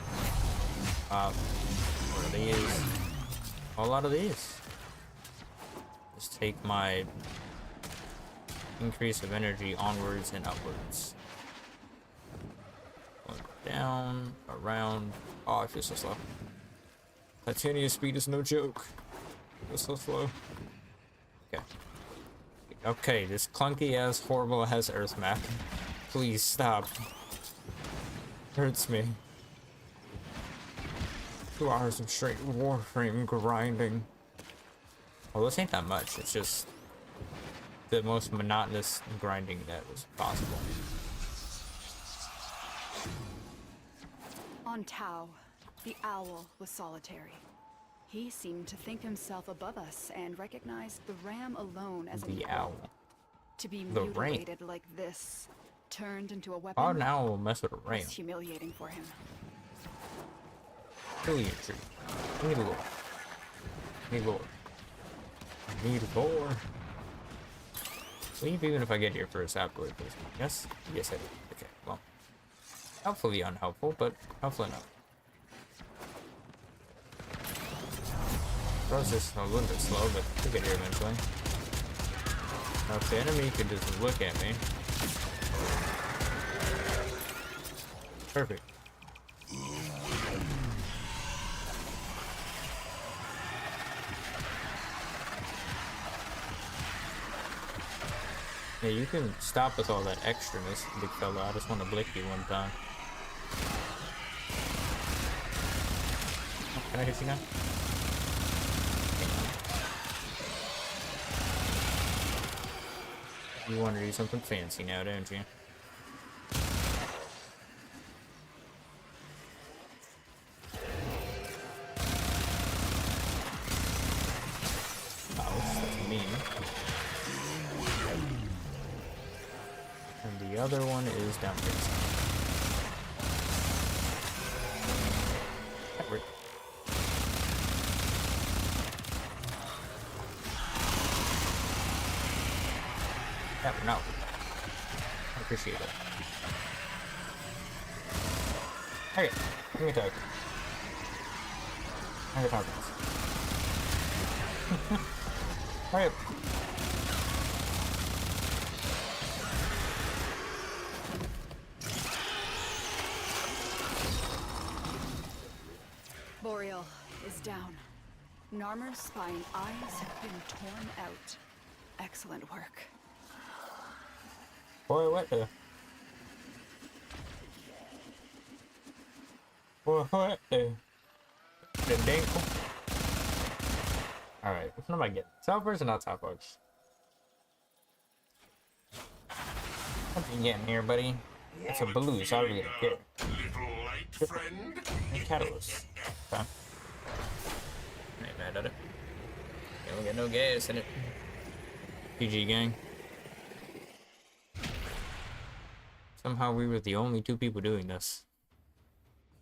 What are these? A lot of these. Just take my increase of energy onwards and upwards. Down, around. Oh, I feel so slow. Titania speed is no joke. I feel so slow. Okay. Okay, this clunky ass, horrible ass Earth map. Please stop. Hurts me. 2 hours of straight Warframe grinding. Well, this ain't that much. It's just the most monotonous grinding that was possible. On Tau, the owl was solitary. He seemed to think himself above us and recognized the ram alone as an The equal. owl. To be The ram. mutilated like this, turned into a weapon, Oh, now we'll mess with a ram. was humiliating for him. Really a tree. I need lore. I need lore. I need lore. Leave even if I get here first afterward, please. Yes? Yes, I did. Okay, well. Helpfully unhelpful, but hopefully not. Process a little bit slow, but we'll get here eventually. Now, if the enemy could just look at me. Perfect. Yeah, you can stop with all that extraness, big fella. I just want to blick you one time. Oh, can I hit you now? You want to do something fancy now, don't you? Oh, that's mean. And the other one is down here. No. I appreciate it. Okay, give me a tug. I got targets. Hurry up. Boreal is down. Narmer's spine eyes have been torn out. Excellent work. Boy, what the? Boy, what the? The dinkle? Alright, what am I getting? Top bugs or not top bugs? What you getting here, buddy? It's a blue, so I really don't care. Little light friend. And catalyst. Okay. Ain't mad at it. You don't get no gas in it. PG gang. Somehow we were the only 2 people doing this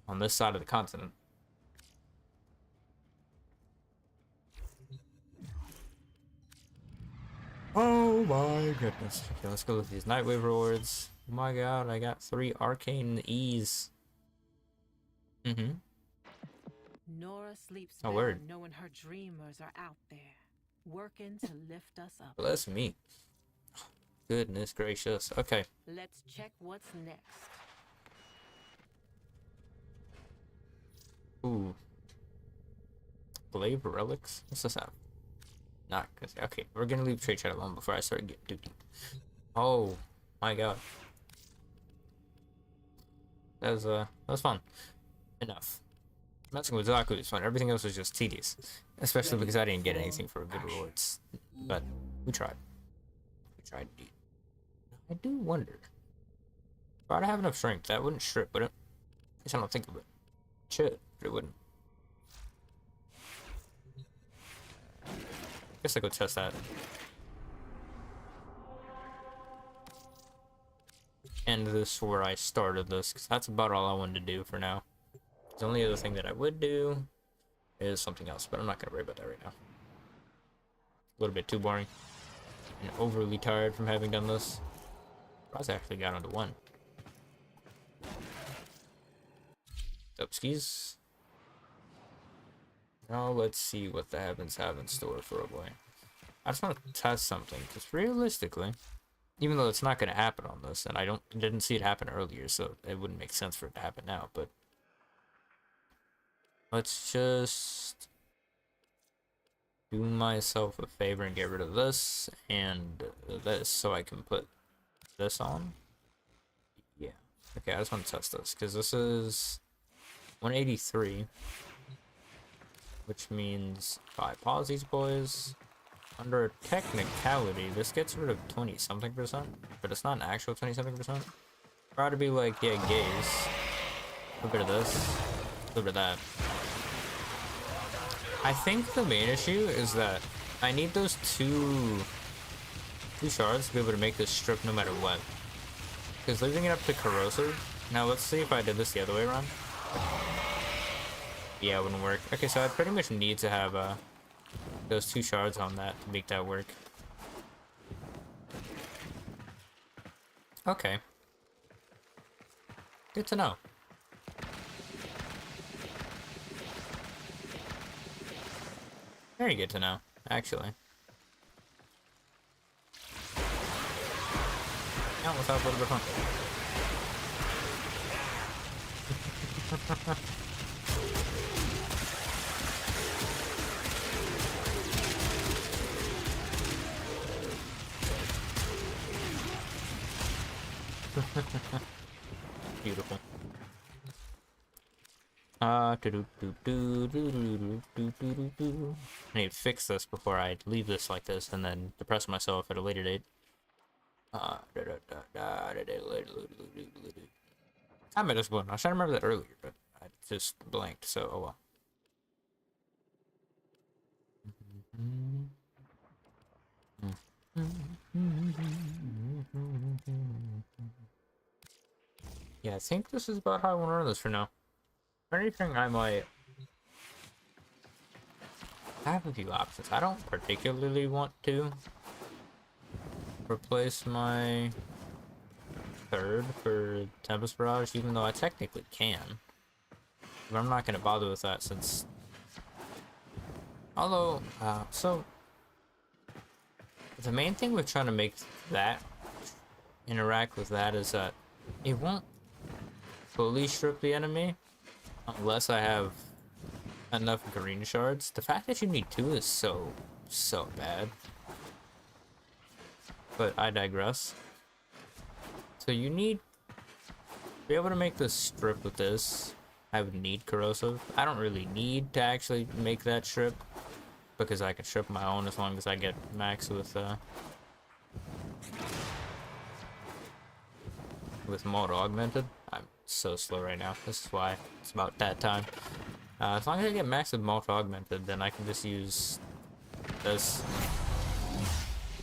on this side of the continent. Oh my goodness. Okay, let's go with these Nightwave rewards. Oh my god, I got 3 arcane E's. Nora sleeps Oh, better word. knowing her dreamers are out there, working to lift us up. Bless me. Goodness gracious. Okay. Let's check what's next. Ooh. Glaive relics? What's this have? Not cause okay, we're gonna leave trade chat alone before I start getting too deep. Oh my god. That was fun. Enough. Messing with Zaku was fun. Everything else was just tedious. Especially because I didn't get anything for good rewards. But we tried. We tried indeed. I do wonder. If I'd have enough strength, that wouldn't strip, would it? At least I don't think of it. It should, but it wouldn't. Guess I'll go test that. And this is where I started this, because that's about all I wanted to do for now. The only other thing that I would do is something else, but I'm not going to worry about that right now. A little bit too boring. And overly tired from having done this. I actually got onto 1. Upskis. Now let's see what the heavens have in store for a boy. I just want to test something, because realistically, even though it's not going to happen on this, and I didn't see it happen earlier, so it wouldn't make sense for it to happen now, but let's just do myself a favor and get rid of this and this so I can put this on. Yeah. Okay, I just want to test this, because this is 183. Which means if I pause these boys, under a technicality, this gets rid of 20-something%, but it's not an actual 20-something%. Try to be like, yeah, gaze. A little bit of this, a little bit of that. I think the main issue is that I need those two shards to be able to make this strip no matter what. Because leaving it up to corrosive. Now let's see if I did this the other way around. Yeah, it wouldn't work. Okay, so I pretty much need to have those 2 shards on that to make that work. Okay. Good to know. Very good to know, actually. Yeah, let's have a little bit of fun. Beautiful. I need to fix this before I leave this like this and then depress myself at a later date. I made this one. I was trying to remember that earlier, but I just blanked, so oh well. Yeah, I think this is about how I want to run this for now. If anything, I have a few options. I don't particularly want to replace my 3rd for Tempest Barrage, even though I technically can. But I'm not going to bother with that since... Although, so... The main thing with trying to make that interact with that is that it won't fully strip the enemy unless I have enough green shards. The fact that you need 2 is so bad. But I digress. So you need to be able to make this strip with this. I would need corrosive. I don't really need to actually make that strip because I can strip my own as long as I get max with motor augmented. I'm so slow right now. This is why it's about that time. As long as I get max with motor augmented, then I can just use this.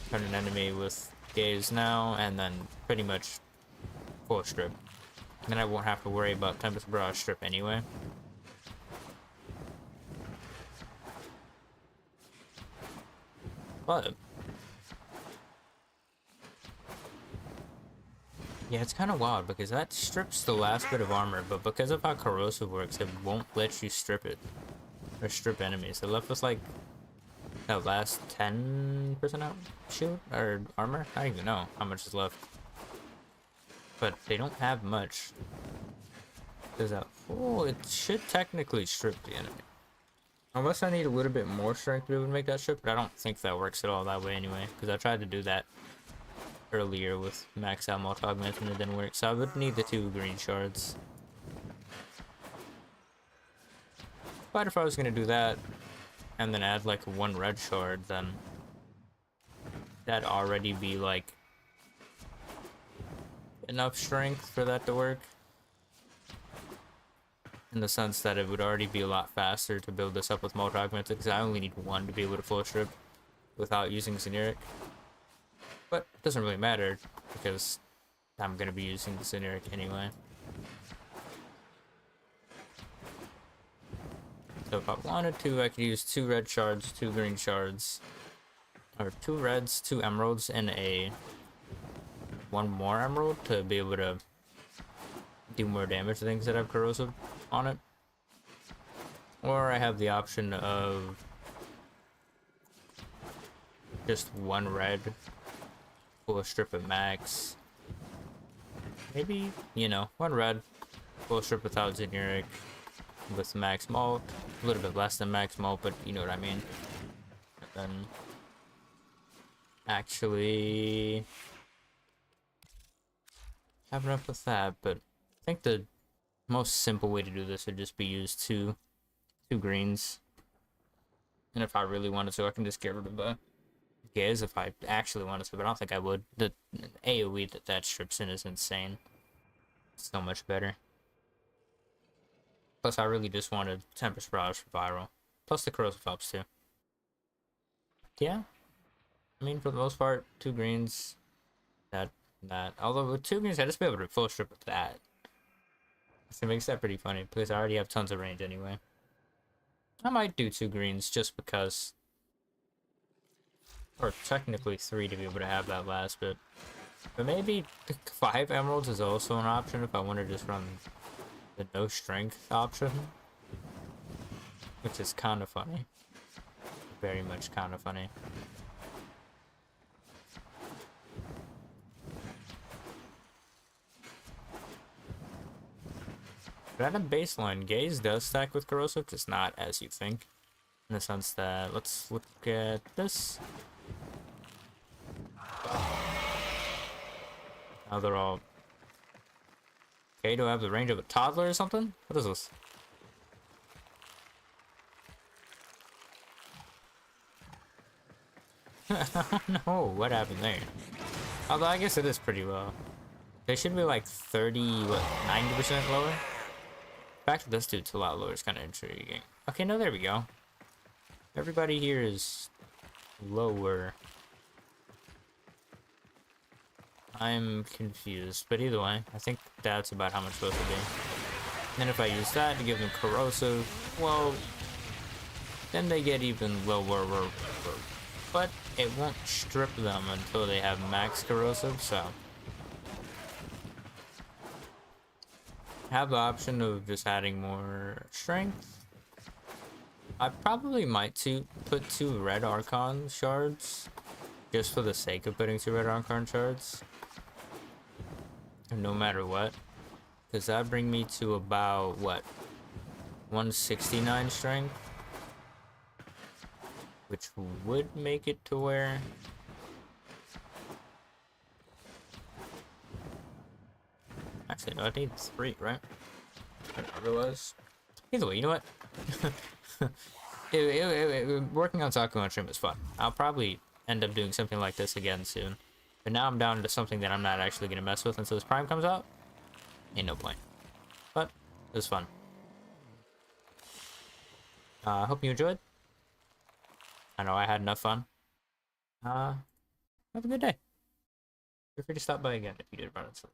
Turn an enemy with gaze now, and then pretty much full strip. Then I won't have to worry about Tempest Barrage strip anyway. But Yeah, it's kind of wild because that strips the last bit of armor, but because of how corrosive works, it won't let you strip it. Or strip enemies. It left us like that last 10% out shield or armor. I don't even know how much is left. But they don't have much. Does that? Oh, it should technically strip the enemy. Unless I need a little bit more strength to be able to make that strip, but I don't think that works at all that way anyway. Because I tried to do that earlier with max out multi-augment and it didn't work. So I would need the 2 green shards. But if I was gonna do that and then add like 1 red shard, then that'd already be like enough strength for that to work. In the sense that it would already be a lot faster to build this up with multi-augmented, because I only need 1 to be able to full strip without using generic. But it doesn't really matter because I'm gonna be using the generic anyway. So if I wanted to, I could use 2 red shards, 2 green shards, or 2 reds, 2 emeralds, and 1 more emerald to be able to do more damage to things that have corrosive on it. Or I have the option of just 1 red, full strip at max. Maybe, you know, 1 red, full strip without generic, with max malt, a little bit less than max malt, but you know what I mean. And then actually have enough with that, but I think the most simple way to do this would just be use two greens. And if I really wanted to, I can just get rid of the gaze if I actually wanted to, but I don't think I would. The AoE that strips in is insane. It's so much better. Plus, I really just wanted Tempest Barrage for viral. Plus the corrosive helps too. Yeah. I mean, for the most part, 2 greens. That. Although with 2 greens, I just be able to full strip with that. So it makes that pretty funny, because I already have tons of range anyway. I might do 2 greens just because. Or technically 3 to be able to have that last bit. But maybe 5 emeralds is also an option if I want to just run the no strength option. Which is kind of funny. Very much kind of funny. But at a baseline, gaze does stack with corrosive, just not as you think. In the sense that, let's look at this. Now they're all... Okay, do I have the range of a toddler or something? What is this? No, what happened there? Although I guess it is pretty low. They should be like 30, what, 90% lower? The fact that this dude's a lot lower is kind of intriguing. Okay, no, there we go. Everybody here is lower. I'm confused, but either way, I think that's about how much it's supposed to be. Then if I use that to give them corrosive, well, then they get even lower. But it won't strip them until they have max corrosive, so have the option of just adding more strength. I probably might put 2 red Archon shards just for the sake of putting 2 red Archon shards, no matter what, because that'd bring me to about what, 169 strength, which would make it to where actually no, I need 3, right? I realize. Either way, you know what? Working on Taco on stream is fun. I'll probably end up doing something like this again soon. But now I'm down to something that I'm not actually going to mess with until this Prime comes out. Ain't no point. But it was fun. I hope you enjoyed. I know I had enough fun. Have a good day. Feel free to stop by again if you did run into this.